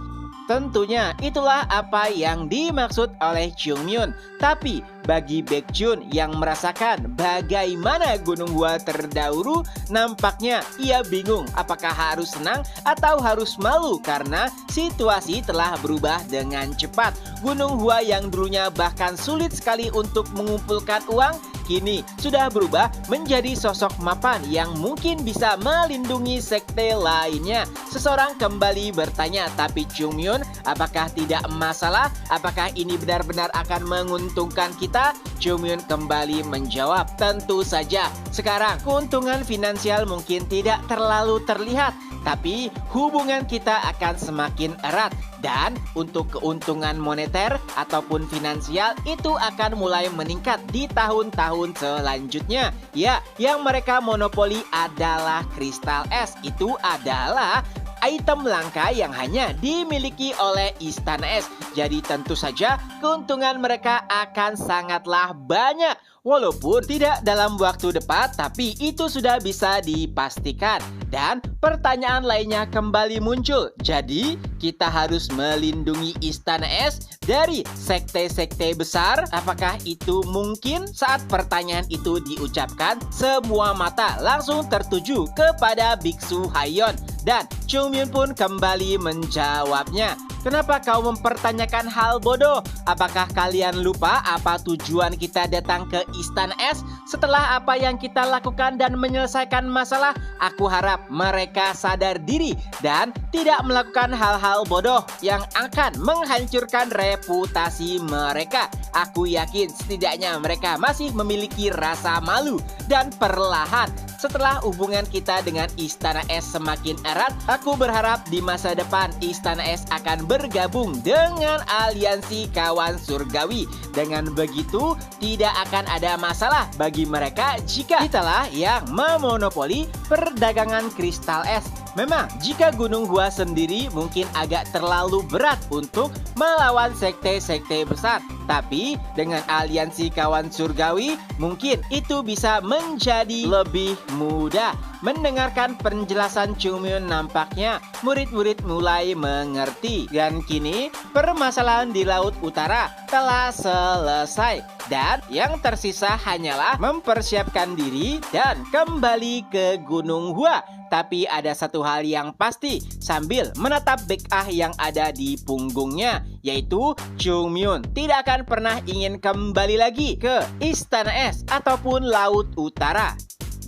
Tentunya itulah apa yang dimaksud oleh Jongmyeon. Tapi bagi Baekhyun yang merasakan bagaimana Gunung Hua terdahulu, nampaknya ia bingung apakah harus senang atau harus malu karena situasi telah berubah dengan cepat. Gunung Hua yang dulunya bahkan sulit sekali untuk mengumpulkan uang, kini sudah berubah menjadi sosok mapan yang mungkin bisa melindungi sekte lainnya. Seseorang kembali bertanya, tapi Jongmyeon, apakah tidak masalah? Apakah ini benar-benar akan menguntungkan kita? Jongmyeon kembali menjawab, tentu saja. Sekarang keuntungan finansial mungkin tidak terlalu terlihat, tapi hubungan kita akan semakin erat. Dan untuk keuntungan moneter ataupun finansial itu akan mulai meningkat di tahun-tahun selanjutnya. Ya, yang mereka monopoli adalah kristal es. Itu adalah item langka yang hanya dimiliki oleh Istana Es. Jadi tentu saja keuntungan mereka akan sangatlah banyak. Walaupun tidak dalam waktu dekat, tapi itu sudah bisa dipastikan. Dan pertanyaan lainnya kembali muncul. Jadi kita harus melindungi Istana Es dari sekte-sekte besar. Apakah itu mungkin? Saat pertanyaan itu diucapkan, semua mata langsung tertuju kepada Biksu Hayon. Dan Jongmyeon pun kembali menjawabnya. Kenapa kau mempertanyakan hal bodoh? Apakah kalian lupa apa tujuan kita datang ke Istana Es? Setelah apa yang kita lakukan dan menyelesaikan masalah, aku harap mereka sadar diri dan tidak melakukan hal-hal bodoh yang akan menghancurkan reputasi mereka. Aku yakin setidaknya mereka masih memiliki rasa malu. Dan perlahan setelah hubungan kita dengan Istana Es semakin erat, aku berharap di masa depan Istana Es akan bergabung dengan aliansi kawan surgawi. Dengan begitu, tidak akan ada masalah bagi mereka jika kitalah yang memonopoli perdagangan kristal es. Memang, jika Gunung Hua sendiri mungkin agak terlalu berat untuk melawan sekte-sekte besar. Tapi, dengan aliansi kawan surgawi, mungkin itu bisa menjadi lebih mudah. Mendengarkan penjelasan Jongmyeon, nampaknya murid-murid mulai mengerti. Dan kini, permasalahan di Laut Utara telah selesai. Dan yang tersisa hanyalah mempersiapkan diri dan kembali ke Gunung Hua. Tapi ada satu hal yang pasti sambil menatap Baek-ah yang ada di punggungnya, yaitu Jongmyeon tidak akan pernah ingin kembali lagi ke Istana Es ataupun Laut Utara.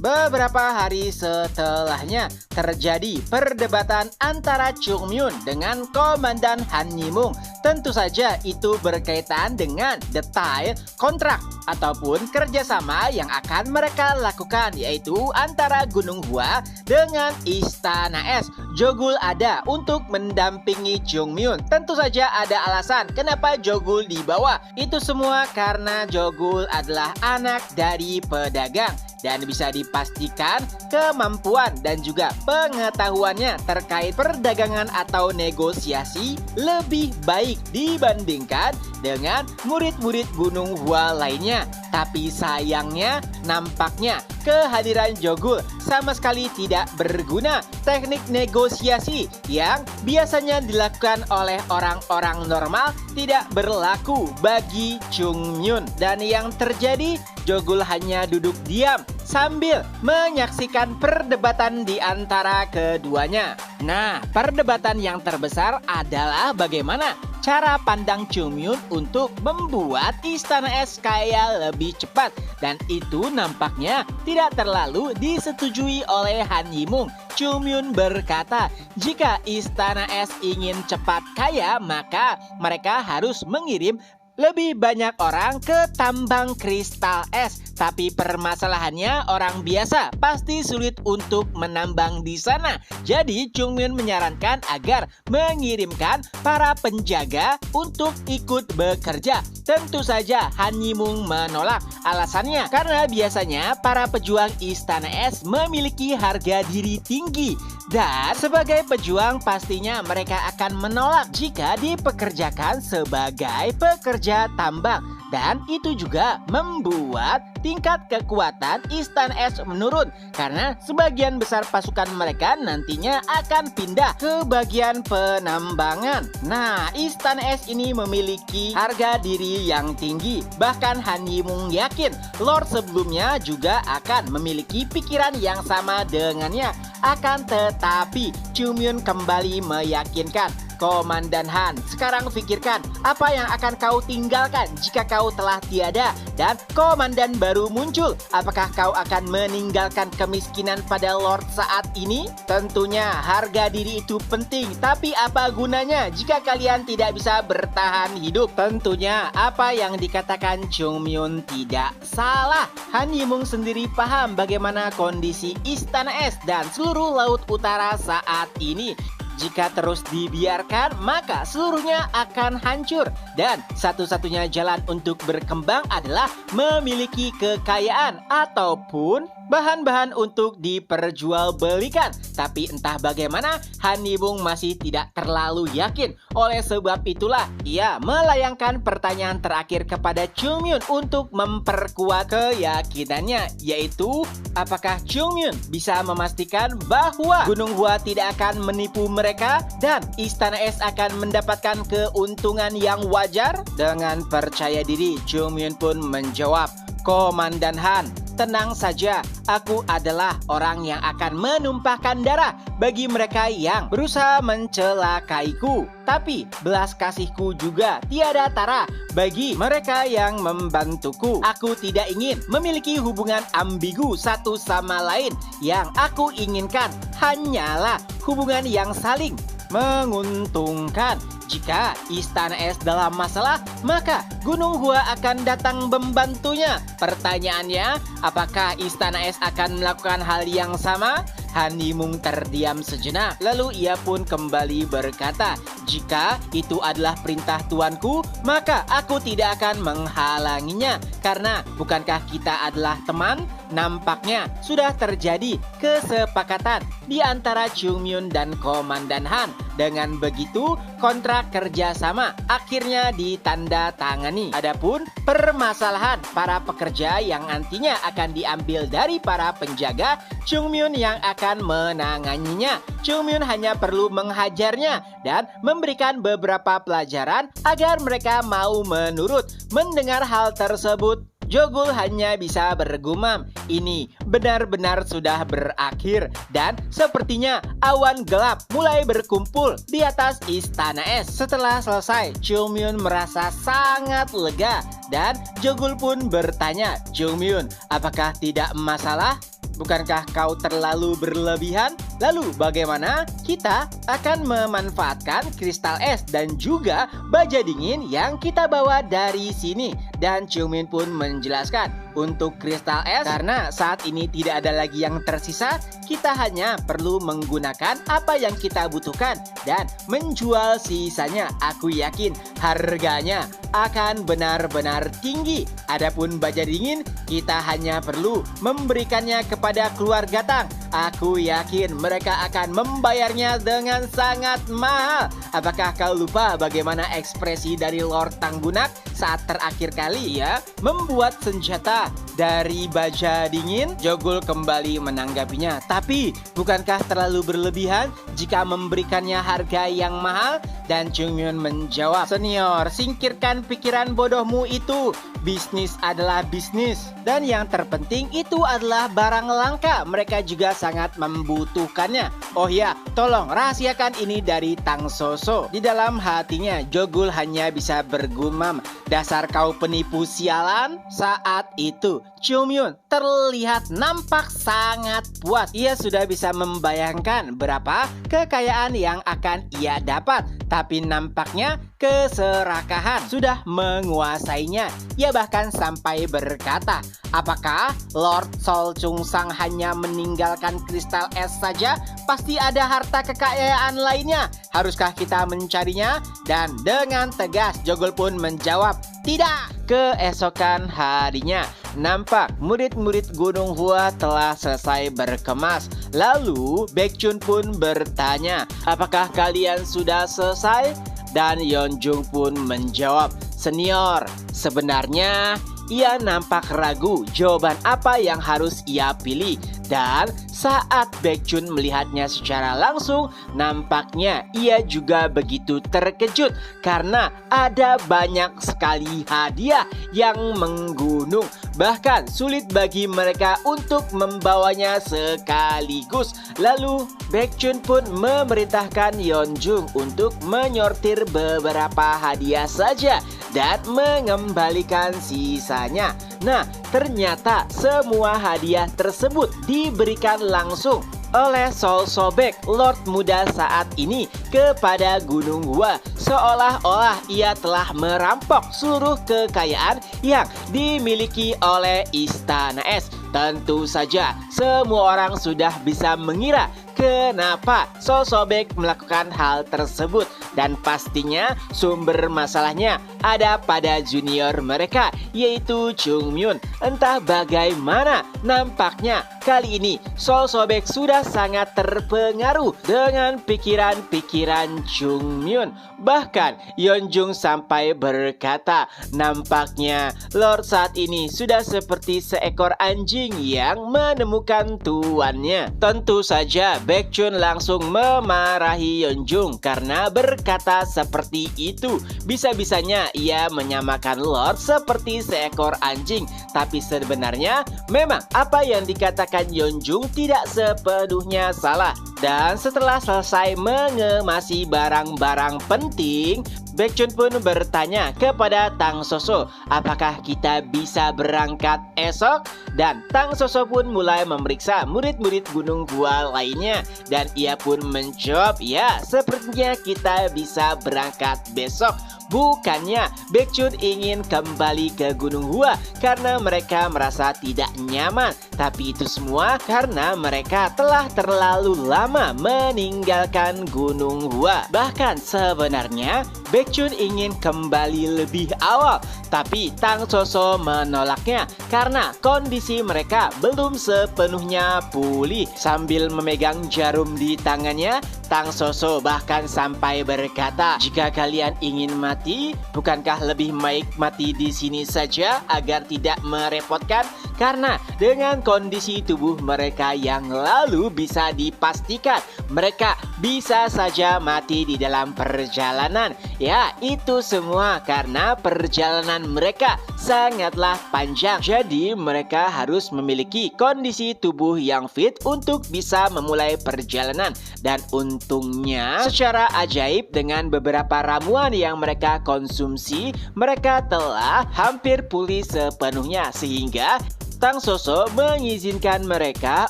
Beberapa hari setelahnya terjadi perdebatan antara Jongmyeon dengan Komandan Han Yimung. Tentu saja itu berkaitan dengan detail kontrak ataupun kerjasama yang akan mereka lakukan, yaitu antara Gunung Hua dengan Istana Es. Jogul ada untuk mendampingi Jongmyeon. Tentu saja ada alasan kenapa Jogul dibawa. Itu semua karena Jogul adalah anak dari pedagang. Dan bisa dipastikan kemampuan dan juga pengetahuannya terkait perdagangan atau negosiasi lebih baik dibandingkan dengan murid-murid Gunung Hua lainnya. Tapi sayangnya nampaknya kehadiran Jogul sama sekali tidak berguna. Teknik negosiasi yang biasanya dilakukan oleh orang-orang normal tidak berlaku bagi Jongmyeon. Dan yang terjadi, Jogul hanya duduk diam sambil menyaksikan perdebatan di antara keduanya. Nah, perdebatan yang terbesar adalah bagaimana cara pandang Jongmyeon untuk membuat Istana Es kaya lebih cepat. Dan itu nampaknya tidak terlalu disetujui oleh Han Yimung. Jongmyeon berkata, jika Istana Es ingin cepat kaya, maka mereka harus mengirim lebih banyak orang ke tambang kristal es. Tapi permasalahannya orang biasa pasti sulit untuk menambang di sana. Jadi Chungmyun menyarankan agar mengirimkan para penjaga untuk ikut bekerja. Tentu saja Han Yimung menolak. Alasannya karena biasanya para pejuang Istana Es memiliki harga diri tinggi. Dan sebagai pejuang pastinya mereka akan menolak jika dipekerjakan sebagai pekerja tambang. Dan itu juga membuat tingkat kekuatan Istana Es menurun karena sebagian besar pasukan mereka nantinya akan pindah ke bagian penambangan. Nah, Istana Es ini memiliki harga diri yang tinggi. Bahkan Han Yimung yakin Lord sebelumnya juga akan memiliki pikiran yang sama dengannya. Akan tetapi Chungmyun kembali meyakinkan, Komandan Han, sekarang pikirkan apa yang akan kau tinggalkan jika kau telah tiada dan komandan baru muncul. Apakah kau akan meninggalkan kemiskinan pada Lord saat ini? Tentunya harga diri itu penting, tapi apa gunanya jika kalian tidak bisa bertahan hidup? Tentunya apa yang dikatakan Chungmyun tidak salah. Han Yimung sendiri paham bagaimana kondisi Istana Es dan seluruh Laut Utara saat ini. Jika terus dibiarkan, maka seluruhnya akan hancur. Dan satu-satunya jalan untuk berkembang adalah memiliki kekayaan ataupun bahan-bahan untuk diperjualbelikan. Tapi entah bagaimana, Han Yimung masih tidak terlalu yakin. Oleh sebab itulah, ia melayangkan pertanyaan terakhir kepada Chungmyun untuk memperkuat keyakinannya, yaitu apakah Chungmyun bisa memastikan bahwa Gunung Hua tidak akan menipu mereka dan Istana Es akan mendapatkan keuntungan yang wajar? Dengan percaya diri, Chungmyun pun menjawab, Komandan Han, tenang saja, aku adalah orang yang akan menumpahkan darah bagi mereka yang berusaha mencelakaiku. Tapi belas kasihku juga tiada tara bagi mereka yang membantuku. Aku tidak ingin memiliki hubungan ambigu satu sama lain. Yang aku inginkan hanyalah hubungan yang saling menguntungkan. Jika Istana Es dalam masalah, maka Gunung Hua akan datang membantunya. Pertanyaannya, apakah Istana Es akan melakukan hal yang sama? Han Yimung terdiam sejenak, lalu ia pun kembali berkata, jika itu adalah perintah tuanku, maka aku tidak akan menghalanginya. Karena bukankah kita adalah teman? Nampaknya sudah terjadi kesepakatan di antara Chungmyun dan Komandan Han. Dengan begitu, kontrak kerjasama akhirnya ditandatangani. Adapun permasalahan para pekerja yang nantinya akan diambil dari para penjaga, Chungmyun yang akan menanganinya. Chungmyun hanya perlu menghajarnya dan memberikan beberapa pelajaran agar mereka mau menurut. Mendengar hal tersebut, Jogul hanya bisa bergumam, ini benar-benar sudah berakhir. Dan sepertinya awan gelap mulai berkumpul di atas Istana Es. Setelah selesai, Chungmyun merasa sangat lega. Dan Jogul pun bertanya, Chungmyun, apakah tidak masalah? Bukankah kau terlalu berlebihan? Lalu bagaimana kita akan memanfaatkan kristal es dan juga baja dingin yang kita bawa dari sini? Dan Chungmyun pun menjelaskan, untuk kristal es, karena saat ini tidak ada lagi yang tersisa, kita hanya perlu menggunakan apa yang kita butuhkan dan menjual sisanya. Aku yakin harganya akan benar-benar tinggi. Adapun baja dingin, kita hanya perlu memberikannya kepada keluarga Tang. Aku yakin mereka akan membayarnya dengan sangat mahal. Apakah kau lupa bagaimana ekspresi dari Lord Tanggunak saat terakhir kali ia membuat senjata dari baja dingin? Jogul kembali menanggapinya. Tapi bukankah terlalu berlebihan jika memberikannya harga yang mahal? Dan Chungmyun menjawab, senior, singkirkan pikiran bodohmu itu. Bisnis adalah bisnis. Dan yang terpenting itu adalah barang langka. Mereka juga sangat membutuhkannya. Oh ya, tolong rahasiakan ini dari Tang Soso. Di dalam hatinya, Jogul hanya bisa bergumam, dasar kau penipu sialan. Saat itu, Jongmyun terlihat nampak sangat puas. Ia sudah bisa membayangkan berapa kekayaan yang akan ia dapat. Tapi nampaknya keserakahan sudah menguasainya. Ia bahkan sampai berkata, apakah Lord Sol Chungsang hanya meninggalkan kristal es saja? Pasti ada harta kekayaan lainnya. Haruskah kita mencarinya? Dan dengan tegas Jogul pun menjawab, tidak. Keesokan harinya, nampak murid-murid Gunung Hua telah selesai berkemas. Lalu Baekhyun pun bertanya, apakah kalian sudah selesai? Dan Yeonjung pun menjawab, senior, sebenarnya ia nampak ragu jawaban apa yang harus ia pilih. Dan saat Baekhyun melihatnya secara langsung, nampaknya ia juga begitu terkejut karena ada banyak sekali hadiah yang menggunung. Bahkan sulit bagi mereka untuk membawanya sekaligus. Lalu Baekhyun pun memerintahkan Yeonjung untuk menyortir beberapa hadiah saja dan mengembalikan sisanya. Nah, ternyata semua hadiah tersebut diberikan langsung oleh Sol Sobek, Lord muda saat ini, kepada Gunung Hua. Seolah-olah ia telah merampok seluruh kekayaan yang dimiliki oleh Istana Es. Tentu saja semua orang sudah bisa mengira kenapa Sol Sobek melakukan hal tersebut. Dan pastinya sumber masalahnya ada pada junior mereka, yaitu Jongmyun. Entah bagaimana, nampaknya kali ini Sol Sobek sudah sangat terpengaruh dengan pikiran-pikiran Jongmyun. Bahkan Yeonjung sampai berkata, nampaknya Lord saat ini sudah seperti seekor anjing yang menemukan tuannya. Tentu saja Baekhyun langsung memarahi Yeonjung karena berkata seperti itu. Bisa-bisanya ia menyamakan Lord seperti seekor anjing. Tapi sebenarnya memang apa yang dikatakan Yeonjung tidak sepenuhnya salah. Dan setelah selesai mengemasi barang-barang penting, Baekhyun pun bertanya kepada Tang Soso, apakah kita bisa berangkat esok? Dan Tang Soso pun mulai memeriksa murid-murid Gunung Hua lainnya. Dan ia pun menjawab, ya sepertinya kita bisa berangkat besok. Bukannya Baekhyun ingin kembali ke Gunung Hua karena mereka merasa tidak nyaman, tapi itu semua karena mereka telah terlalu lama meninggalkan Gunung Hua. Bahkan sebenarnya Baekhyun ingin kembali lebih awal, tapi Tang Soso menolaknya karena kondisi mereka belum sepenuhnya pulih. Sambil memegang jarum di tangannya, Tang Soso bahkan sampai berkata, jika kalian ingin mati, bukankah lebih baik mati di sini saja agar tidak merepotkan? Karena dengan kondisi tubuh mereka yang lalu bisa dipastikan mereka bisa saja mati di dalam perjalanan. Ya, itu semua karena perjalanan mereka sangatlah panjang. Jadi mereka harus memiliki kondisi tubuh yang fit untuk bisa memulai perjalanan. Dan untungnya secara ajaib dengan beberapa ramuan yang mereka konsumsi, mereka telah hampir pulih sepenuhnya, sehingga Tang Soso mengizinkan mereka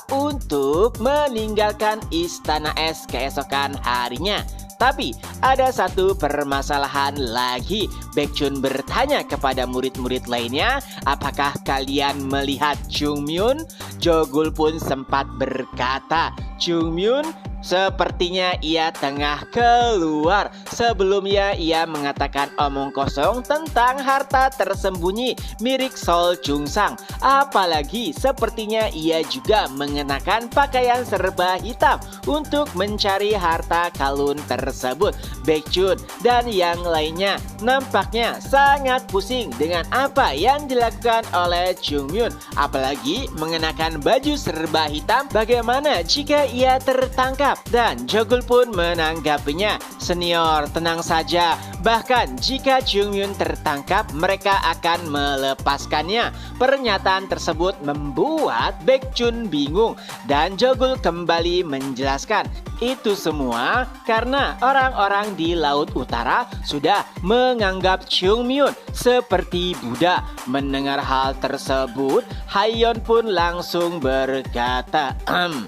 untuk meninggalkan Istana Es keesokan harinya. Tapi ada satu permasalahan lagi. Baekhyun bertanya kepada murid-murid lainnya, apakah kalian melihat Jongmyun? Jogul pun sempat berkata, Jongmyun sepertinya ia tengah keluar. Sebelumnya ia mengatakan omong kosong tentang harta tersembunyi milik Sol Chungsang. Apalagi sepertinya ia juga mengenakan pakaian serba hitam untuk mencari harta karun tersebut. Baekhyun dan yang lainnya nampaknya sangat pusing dengan apa yang dilakukan oleh Jongmyun. Apalagi mengenakan baju serba hitam, bagaimana jika ia tertangkap? Dan Jogul pun menanggapinya, senior tenang saja, bahkan jika Jongmyun tertangkap mereka akan melepaskannya. Pernyataan tersebut membuat Baekhyun bingung dan Jogul kembali menjelaskan, Itu semua karena orang-orang di Laut Utara sudah menganggap Chungmyun seperti Buddha. Mendengar hal tersebut, Haeyeon pun langsung berkata,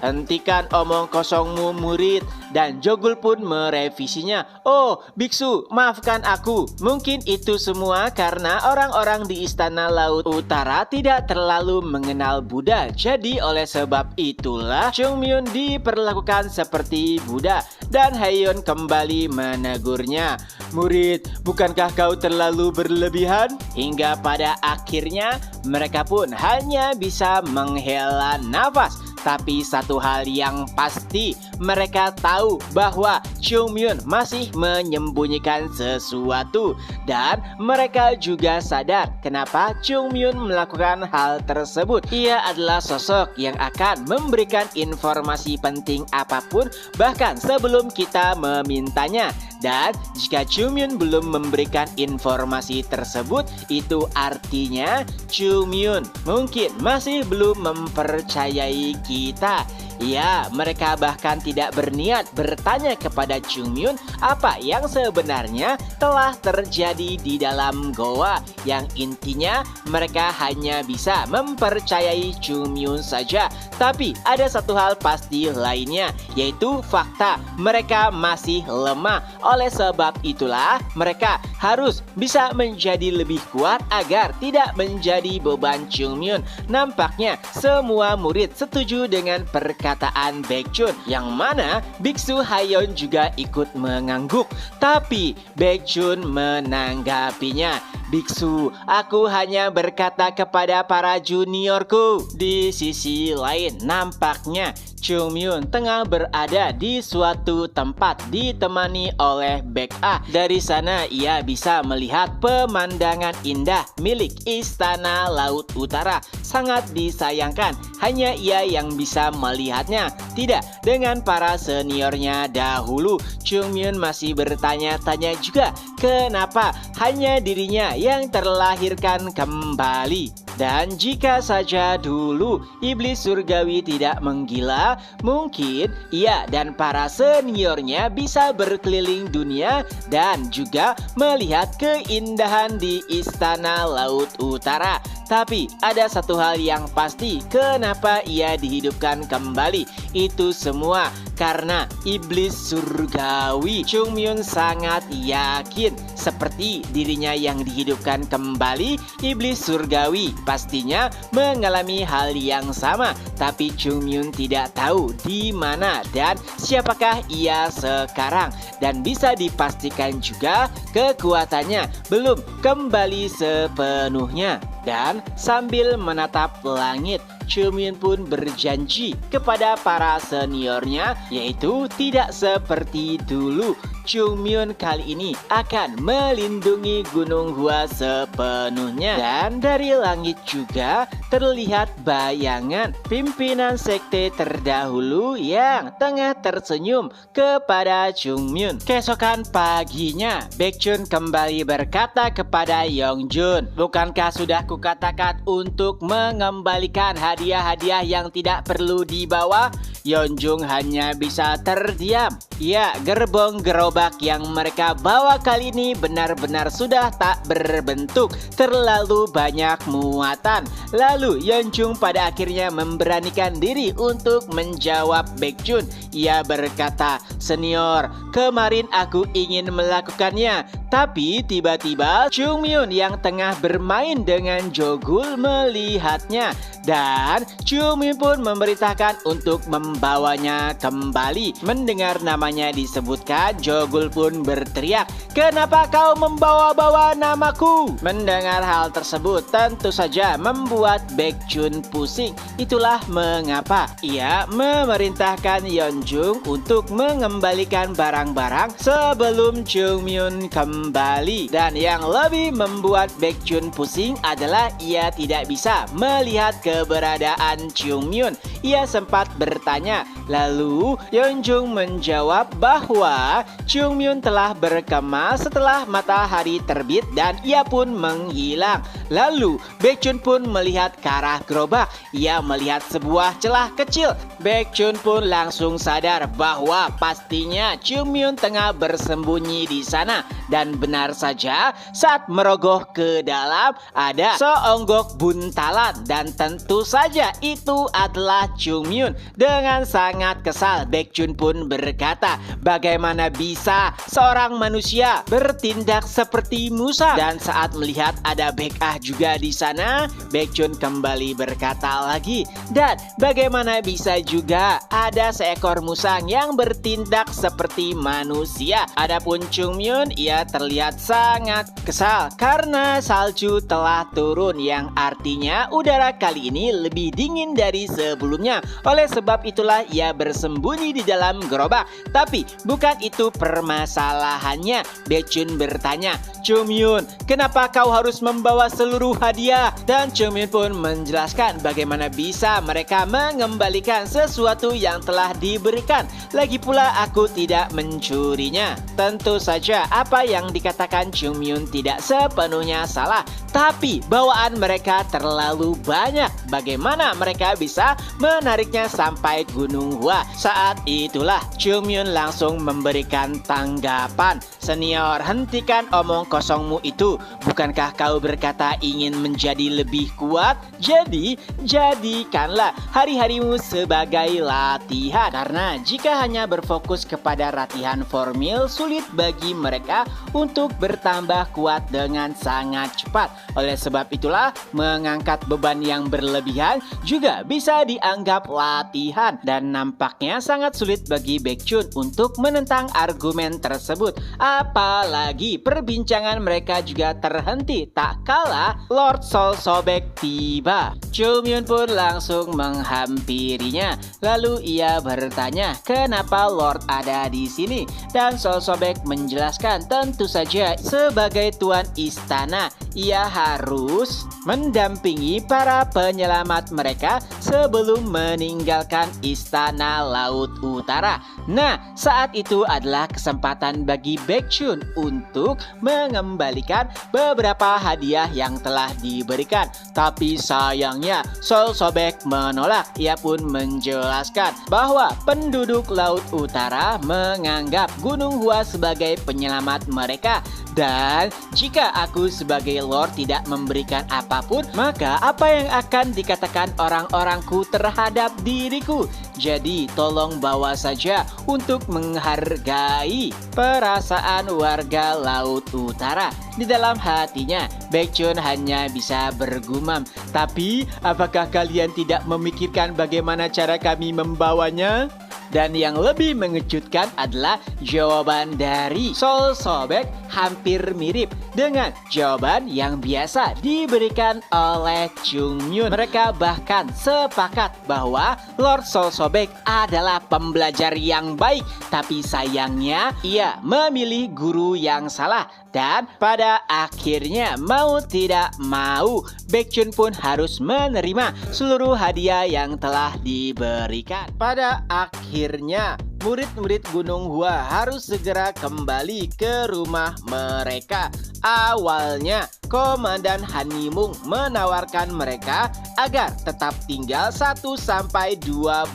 hentikan omong kosongmu murid. Dan Jogul pun merevisinya. Oh, biksu, maafkan aku. Mungkin itu semua karena orang-orang di Istana Laut Utara tidak terlalu mengenal Buddha. Jadi oleh sebab itulah Chungmyun diperlakukan seperti Buddha. Dan Haeyeon kembali menegurnya. Murid, bukankah kau terlalu berlebihan? Hingga pada akhirnya mereka pun hanya bisa menghela nafas. Tapi satu hal yang pasti, mereka tahu bahwa Chungmyun masih menyembunyikan sesuatu. Dan mereka juga sadar kenapa Chungmyun melakukan hal tersebut. Ia adalah sosok yang akan memberikan informasi penting apapun bahkan sebelum kita memintanya. Dan jika Chungmyun belum memberikan informasi tersebut, itu artinya Chungmyun mungkin masih belum mempercayai kita. Ya, mereka bahkan tidak berniat bertanya kepada Chungmyun apa yang sebenarnya telah terjadi di dalam goa. Yang intinya mereka hanya bisa mempercayai Chungmyun saja. Tapi ada satu hal pasti lainnya, yaitu fakta mereka masih lemah. Oleh sebab itulah mereka harus bisa menjadi lebih kuat agar tidak menjadi beban Chungmyun. Nampaknya semua murid setuju dengan perkataan Baekhyun, yang mana biksu Haeyeon juga ikut mengangguk. Tapi Baekhyun menanggapinya, biksu, aku hanya berkata kepada para juniorku. Di sisi lain, nampaknya Chungmyun tengah berada di suatu tempat ditemani oleh Baek-ah. Dari sana ia bisa melihat pemandangan indah milik Istana Laut Utara. Sangat disayangkan hanya ia yang bisa melihatnya, tidak dengan para seniornya dahulu. Chungmyun masih bertanya-tanya juga kenapa hanya dirinya yang terlahirkan kembali. Dan jika saja dulu iblis surgawi tidak menggila, mungkin ia dan para seniornya bisa berkeliling dunia dan juga melihat keindahan di Istana Laut Utara. Tapi ada satu hal yang pasti, kenapa ia dihidupkan kembali? Itu semua karena iblis surgawi. Chungmyun sangat yakin seperti dirinya yang dihidupkan kembali, iblis surgawi pastinya mengalami hal yang sama. Tapi Chungmyun tidak tahu di mana dan siapakah ia sekarang. Dan bisa dipastikan juga kekuatannya belum kembali sepenuhnya. Dan sambil menatap langit, Chungmyun pun berjanji kepada para seniornya, yaitu tidak seperti dulu. Chungmyun kali ini akan melindungi Gunung Hua sepenuhnya. Dan dari langit juga terlihat bayangan pimpinan sekte terdahulu yang tengah tersenyum kepada Chungmyun. Keesokan paginya, Baekhyun kembali berkata kepada Yongjun, bukankah sudah kukatakan untuk mengembalikan hadiah-hadiah yang tidak perlu dibawa? Yeonjung hanya bisa terdiam. Ya, gerbong gerobak yang mereka bawa kali ini benar-benar sudah tak berbentuk, terlalu banyak muatan. Lalu Yeonjung pada akhirnya memberanikan diri untuk menjawab Baekhyun. Ia berkata, senior, kemarin aku ingin melakukannya, tapi tiba-tiba Chungmyun yang tengah bermain dengan Jogul melihatnya. Dan Chungmyun pun memerintahkan untuk membawanya kembali. Mendengar namanya disebutkan, Jogul pun berteriak, kenapa kau membawa-bawa namaku? Mendengar hal tersebut tentu saja membuat Baekhyun pusing. Itulah mengapa ia memerintahkan Yeonjung untuk mengembalikan barang-barang sebelum Chungmyun kembali. kembali. Dan yang lebih membuat Baekhyun pusing adalah ia tidak bisa melihat keberadaan Jongmyon. Ia sempat bertanya, lalu Yeonjung menjawab bahwa Jongmyon telah berkemas setelah matahari terbit dan ia pun menghilang. Lalu Baekhyun pun melihat ke arah gerobak. Ia melihat sebuah celah kecil. Baekhyun pun langsung sadar bahwa pastinya Jongmyon tengah bersembunyi di sana. Dan benar saja, saat merogoh ke dalam ada seonggok buntalan dan tentu saja itu adalah Jongmyon. Dengan sangat kesal, Baekhyun pun berkata, bagaimana bisa seorang manusia bertindak seperti Musa? Dan saat melihat ada Baek-ah juga di sana, Baekhyun kembali berkata lagi, dan bagaimana bisa juga ada seekor musang yang bertindak seperti manusia? Adapun Jongmyon, ia terlihat sangat kesal karena salju telah turun, yang artinya udara kali ini lebih dingin dari sebelumnya. Oleh sebab itulah ia bersembunyi di dalam gerobak. Tapi bukan itu permasalahannya. Baekhyun bertanya, Jongmyon, kenapa kau harus membawa seluruh hadiah? Dan Jongmyon pun menjelaskan bagaimana bisa mereka mengembalikan sesuatu yang telah diberikan. Lagi pula aku tidak mencurinya. Tentu saja apa yang dikatakan Jongmyon tidak sepenuhnya salah, tapi bawaan mereka terlalu banyak. Bagaimana mereka bisa menariknya sampai Gunung Hua? Saat itulah Jongmyon langsung memberikan tanggapan. Senior, hentikan omong kosongmu itu. Bukankah kau berkata ingin menjadi lebih kuat? Jadi, jadikanlah hari-harimu sebagai latihan. Karena jika hanya berfokus kepada latihan formil, sulit bagi mereka untuk bertambah kuat dengan sangat cepat. Oleh sebab itulah, mengangkat beban yang berlebihan juga bisa dianggap latihan. Dan nampaknya sangat sulit bagi Baekhyun untuk menentang argumen tersebut. Apalagi perbincangan mereka juga terhenti tak kalah Lord Sol Sobek tiba. Jongmyon pun langsung menghampirinya. Lalu ia bertanya, kenapa Lord ada di sini? Dan Sol Sobek menjelaskan, tentu saja sebagai tuan istana, ia harus mendampingi para penyelamat mereka sebelum meninggalkan istana Laut Utara. Nah, saat itu adalah kesempatan bagi Baekhyun untuk mengembalikan beberapa hadiah yang telah diberikan. Tapi sayangnya Sol Sobek menolak. Ia pun menjelaskan bahwa penduduk Laut Utara menganggap Gunung Hua sebagai penyelamat mereka. Dan jika aku sebagai Lord tidak memberikan apapun, maka apa yang akan dikatakan orang-orangku terhadap diriku? Jadi tolong bawa saja untuk menghargai perasaan warga Laut Utara. Di dalam hatinya, Baekhyun hanya bisa bergumam, tapi apakah kalian tidak memikirkan bagaimana cara kami membawanya? Dan yang lebih mengejutkan adalah jawaban dari Sol Sobek hampir mirip dengan jawaban yang biasa diberikan oleh Jongmyon. Mereka bahkan sepakat bahwa Lord Sol Sobek adalah pembelajar yang baik, tapi sayangnya ia memilih guru yang salah. Dan pada akhirnya mau tidak mau, Baekhyun pun harus menerima seluruh hadiah yang telah diberikan. Pada akhirnya, murid-murid Gunung Hua harus segera kembali ke rumah mereka. Awalnya, Komandan Han Yimung menawarkan mereka agar tetap tinggal 1-2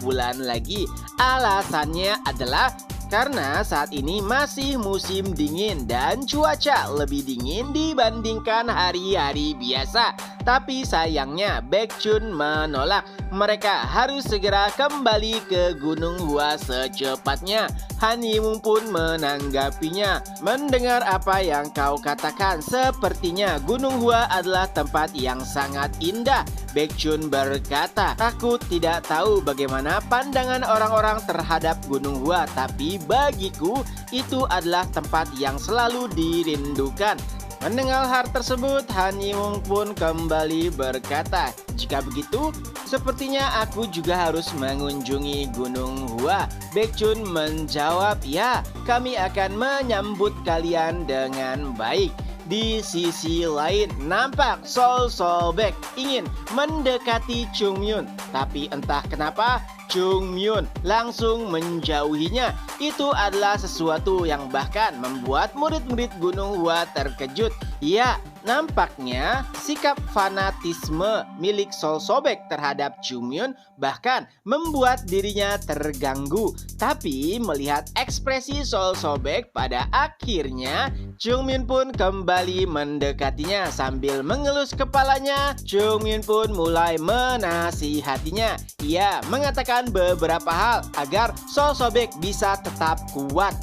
bulan lagi. Alasannya adalah karena saat ini masih musim dingin dan cuaca lebih dingin dibandingkan hari-hari biasa. Tapi sayangnya Baekhyun menolak. Mereka harus segera kembali ke Gunung Hua secepatnya. Han Yimung pun menanggapinya. Mendengar apa yang kau katakan, sepertinya Gunung Hua adalah tempat yang sangat indah. Baekhyun berkata, aku tidak tahu bagaimana pandangan orang-orang terhadap Gunung Hua, tapi bagiku itu adalah tempat yang selalu dirindukan. Mendengar hal tersebut, Han Yimung pun kembali berkata, jika begitu, Sepertinya aku juga harus mengunjungi Gunung Hua. Baekjun menjawab, ya, kami akan menyambut kalian dengan baik. Di sisi lain, nampak Sol Sobek ingin mendekati Chung Myun. Tapi entah kenapa, Chung Myun langsung menjauhinya. Itu adalah sesuatu yang bahkan membuat murid-murid Gunung Hua terkejut. Ya, nampaknya sikap fanatisme milik Sol Sobek terhadap Chung Myun bahkan membuat dirinya terganggu. Tapi melihat ekspresi Sol Sobek, pada akhirnya Chung Myun pun kembali mendekatinya sambil mengelus kepalanya. Chung Myun pun mulai menasihatinya. Ia mengatakan beberapa hal agar Sol Sobek bisa tetap kuat.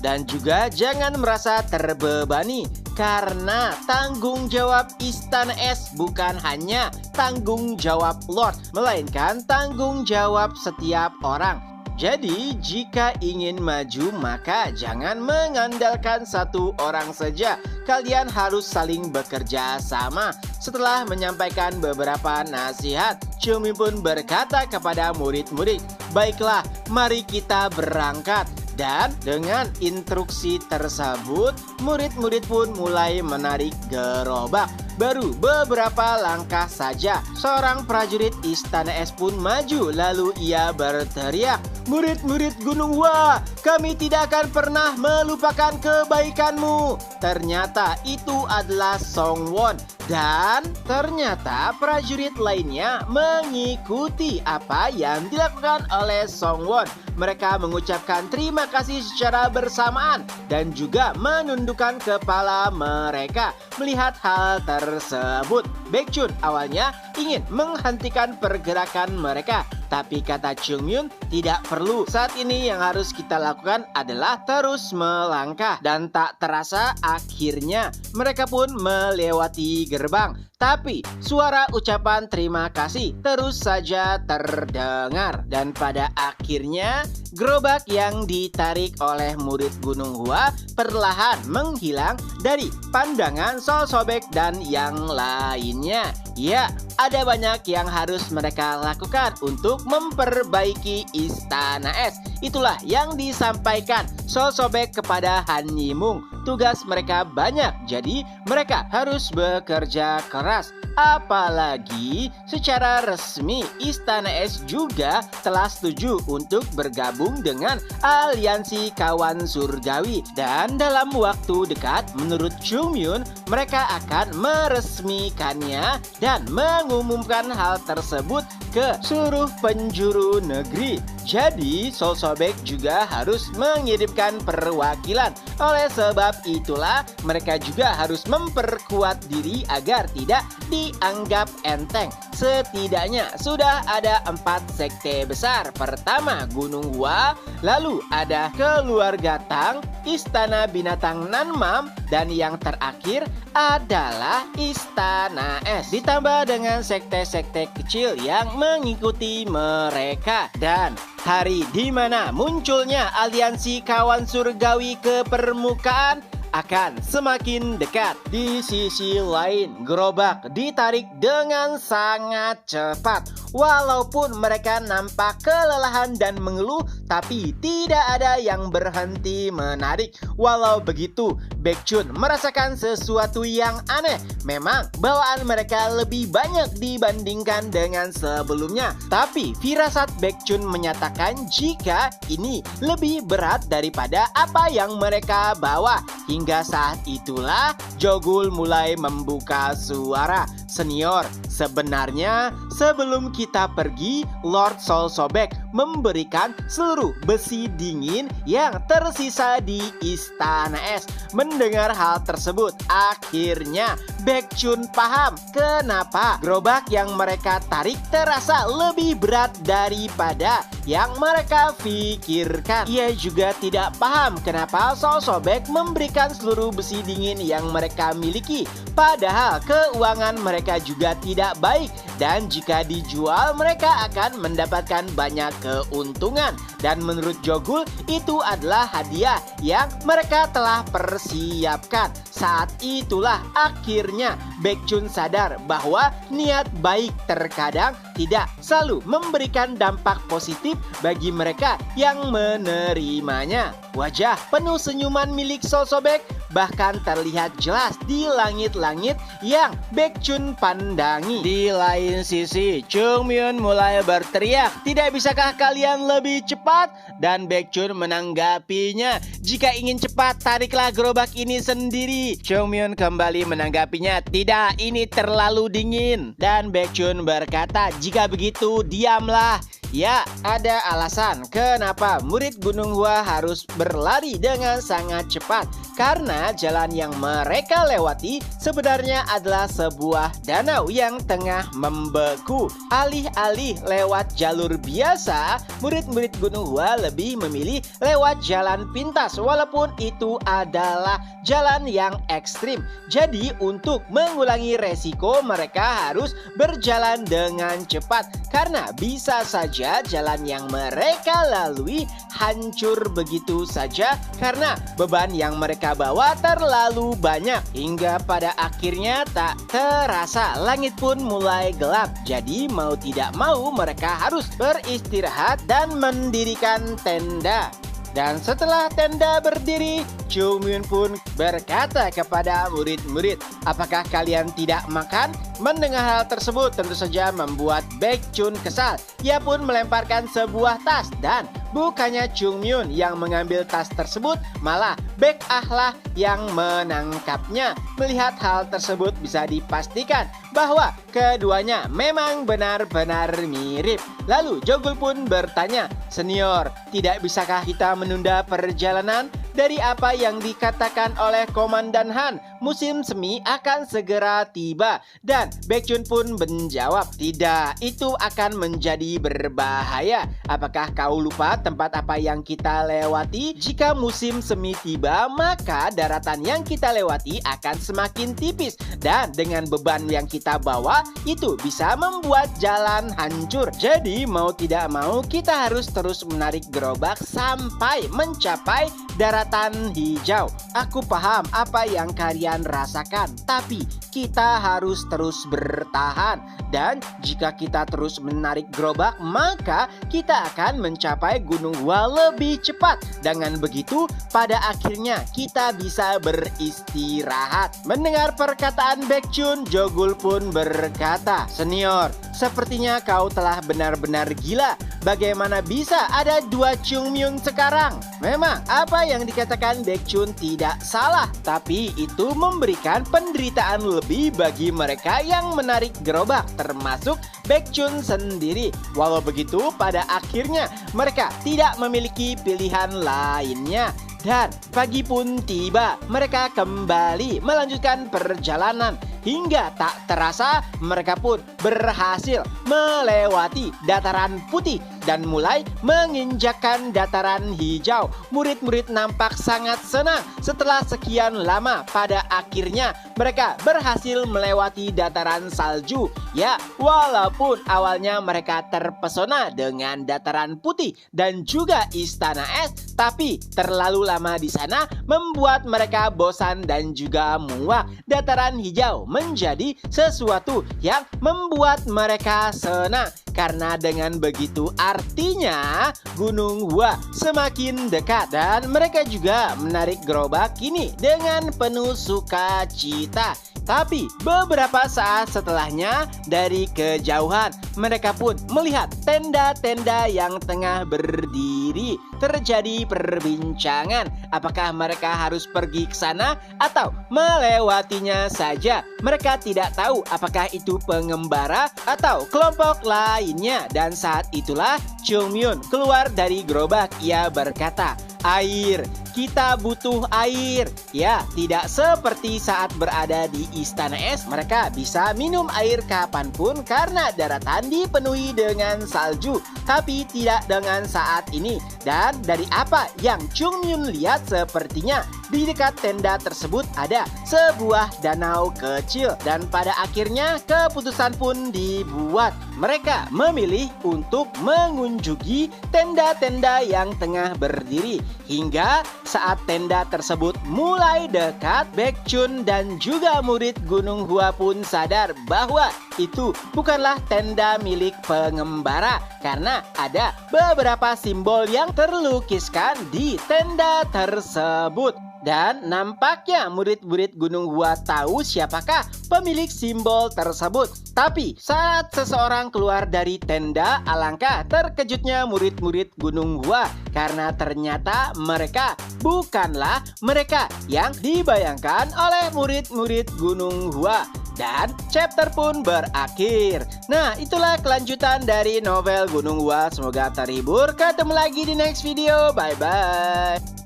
Dan juga jangan merasa terbebani, karena tanggung jawab Istana Es bukan hanya tanggung jawab Lord, melainkan tanggung jawab setiap orang. Jadi jika ingin maju, maka jangan mengandalkan satu orang saja. Kalian harus saling bekerja sama. Setelah menyampaikan beberapa nasihat, Chung Myun pun berkata kepada murid-murid, baiklah, mari kita berangkat. Dan dengan instruksi tersebut, murid-murid pun mulai menarik gerobak. Baru beberapa langkah saja, seorang prajurit Istana Es pun maju, lalu ia berteriak, murid-murid Gunung Hua, kami tidak akan pernah melupakan kebaikanmu. Ternyata itu adalah Song Won. Dan ternyata prajurit lainnya mengikuti apa yang dilakukan oleh Song Won. Mereka mengucapkan terima kasih secara bersamaan dan juga menundukkan kepala mereka. Melihat hal tersebut, Baekjun awalnya ingin menghentikan pergerakan mereka. Tapi kata Chung Myun, tidak perlu. Saat ini yang harus kita lakukan adalah terus melangkah. Dan tak terasa akhirnya mereka pun melewati gerbang. Tapi suara ucapan terima kasih terus saja terdengar. Dan pada akhirnya gerobak yang ditarik oleh murid Gunung Hua perlahan menghilang dari pandangan Sol Sobek dan yang lainnya. Ya, ada banyak yang harus mereka lakukan untuk memperbaiki Istana Es. Itulah yang disampaikan Sol Sobek kepada Han Yimung. Tugas mereka banyak, jadi mereka harus bekerja keras. Apalagi secara resmi Istana Es juga telah setuju untuk bergabung dengan Aliansi Kawan Surgawi. Dan dalam waktu dekat, menurut Chung Myun, mereka akan meresmikannya dan mengumumkan hal tersebut ke seluruh penjuru negeri. Jadi Sol Sobek juga harus mengirimkan perwakilan. Oleh sebab itulah mereka juga harus memperkuat diri agar tidak dianggap enteng. Setidaknya sudah ada 4 sekte besar. Pertama Gunung Hua, lalu ada Keluarga Tang, Istana Binatang Nanmam, dan yang terakhir adalah Istana Es. Ditambah dengan sekte-sekte kecil yang mengikuti mereka. Dan hari di mana munculnya Aliansi Kawan Surgawi ke permukaan akan semakin dekat. Di sisi lain, gerobak ditarik dengan sangat cepat. Walaupun mereka nampak kelelahan dan mengeluh, tapi tidak ada yang berhenti menarik. Walau begitu, Baekjun merasakan sesuatu yang aneh. Memang bawaan mereka lebih banyak dibandingkan dengan sebelumnya. Tapi firasat Baekjun menyatakan jika ini lebih berat daripada apa yang mereka bawa. Hingga saat itulah Jogul mulai membuka suara. Senior, sebenarnya sebelum kita pergi, Lord Sol Sobek memberikan seluruh besi dingin yang tersisa di Istana Es. Mendengar hal tersebut, akhirnya Baekjun paham kenapa gerobak yang mereka tarik terasa lebih berat daripada yang mereka pikirkan. Ia juga tidak paham kenapa Sol Sobek memberikan seluruh besi dingin yang mereka miliki, padahal keuangan mereka juga tidak baik, dan jika dijual mereka akan mendapatkan banyak keuntungan. Dan menurut Jogul, itu adalah hadiah yang mereka telah persiapkan. saat itulah akhirnya Baekhyun sadar bahwa niat baik terkadang tidak selalu memberikan dampak positif bagi mereka yang menerimanya. Wajah penuh senyuman milik Sosobek bahkan terlihat jelas di langit-langit yang Baekhyun pandangi. Di lain sisi, Jongmyeon mulai berteriak, "Tidak bisakah kalian lebih cepat?" Dan Baekhyun menanggapinya, "Jika ingin cepat, tariklah gerobak ini sendiri." Jongmyeon kembali menanggapinya, "Tidak, ini terlalu dingin." Dan Baekhyun berkata, "Jika begitu, diamlah." Ya, ada alasan kenapa murid Gunung Hua harus berlari dengan sangat cepat. Karena jalan yang mereka lewati sebenarnya adalah sebuah danau yang tengah membeku. Alih-alih lewat jalur biasa, murid-murid Gunung Hua lebih memilih lewat jalan pintas walaupun itu adalah jalan yang ekstrim. Jadi untuk mengurangi resiko mereka harus berjalan dengan cepat. Karena bisa saja jalan yang mereka lalui hancur begitu saja karena beban yang mereka bawa terlalu banyak. Hingga pada akhirnya tak terasa langit pun mulai gelap. Jadi mau tidak mau mereka harus beristirahat dan mendirikan tenda. Dan setelah tenda berdiri, Jongmyeon pun berkata kepada murid-murid, "Apakah kalian tidak makan?" Mendengar hal tersebut tentu saja membuat Baekhyun kesal. Ia pun melemparkan sebuah tas dan bukannya Jongmyeon yang mengambil tas tersebut, malah Baek-ah yang menangkapnya. Melihat hal tersebut bisa dipastikan bahwa keduanya memang benar-benar mirip. Lalu Jogul pun bertanya, "Senior, tidak bisakah kita menunda perjalanan? Dari apa yang dikatakan oleh Komandan Han, musim semi akan segera tiba." Dan Baekhyun pun menjawab, "Tidak, itu akan menjadi berbahaya. Apakah kau lupa tempat apa yang kita lewati? Jika musim semi tiba, maka daratan yang kita lewati akan semakin tipis. Dan dengan beban yang kita bawa, itu bisa membuat jalan hancur. Jadi mau tidak mau kita harus terus menarik gerobak sampai mencapai daratan hijau. Aku paham apa yang kalian rasakan, tapi kita harus terus bertahan. Dan jika kita terus menarik gerobak, maka kita akan mencapai Gunung Hua lebih cepat. Dengan begitu, pada akhirnya kita bisa beristirahat." Mendengar perkataan Baekhyun, Jogul pun berkata, "Senior, sepertinya kau telah benar-benar gila. Bagaimana bisa ada dua Jongmyeon sekarang?" Memang apa yang dikatakan Baekhyun tidak salah, tapi itu memberikan penderitaan lebih bagi mereka yang menarik gerobak, termasuk Baekhyun sendiri. Walau begitu, pada akhirnya mereka tidak memiliki pilihan lainnya. Dan pagi pun tiba, mereka kembali melanjutkan perjalanan. Hingga tak terasa mereka pun berhasil melewati dataran putih dan mulai menginjakkan dataran hijau. Murid-murid nampak sangat senang setelah sekian lama. Pada akhirnya mereka berhasil melewati dataran salju. Ya, walaupun awalnya mereka terpesona dengan dataran putih dan juga istana es, tapi terlalu lama di sana membuat mereka bosan dan juga muak. Dataran hijau menjadi sesuatu yang membuat mereka senang. Karena dengan begitu artinya Gunung Hua semakin dekat. Dan mereka juga menarik gerobak ini dengan penuh sukacita. Tapi beberapa saat setelahnya, dari kejauhan mereka pun melihat tenda-tenda yang tengah berdiri. Terjadi perbincangan, apakah mereka harus pergi ke sana atau melewatinya saja. Mereka tidak tahu apakah itu pengembara atau kelompok lainnya. Dan saat itulah Jongmyeon keluar dari gerobak. Ia berkata, "Air, kita butuh air." Ya, tidak seperti saat berada di istana es. Mereka bisa minum air kapanpun karena daratan dipenuhi dengan salju. Tapi tidak dengan saat ini. Dan dari apa yang Jongmyeon lihat, sepertinya di dekat tenda tersebut ada sebuah danau kecil. Dan pada akhirnya keputusan pun dibuat. Mereka memilih untuk mengunjungi tenda-tenda yang tengah berdiri. Hingga saat tenda tersebut mulai dekat, Baekjun dan juga murid Gunung Hua pun sadar bahwa itu bukanlah tenda milik pengembara karena ada beberapa simbol yang terlukiskan di tenda tersebut. Dan nampaknya murid-murid Gunung Hua tahu siapakah pemilik simbol tersebut. Tapi saat seseorang keluar dari tenda, alangkah terkejutnya murid-murid Gunung Hua karena ternyata mereka bukanlah mereka yang dibayangkan oleh murid-murid Gunung Hua. Dan chapter pun berakhir. Nah, itulah kelanjutan dari novel Gunung Hua. Semoga terhibur. Ketemu lagi di next video. Bye-bye.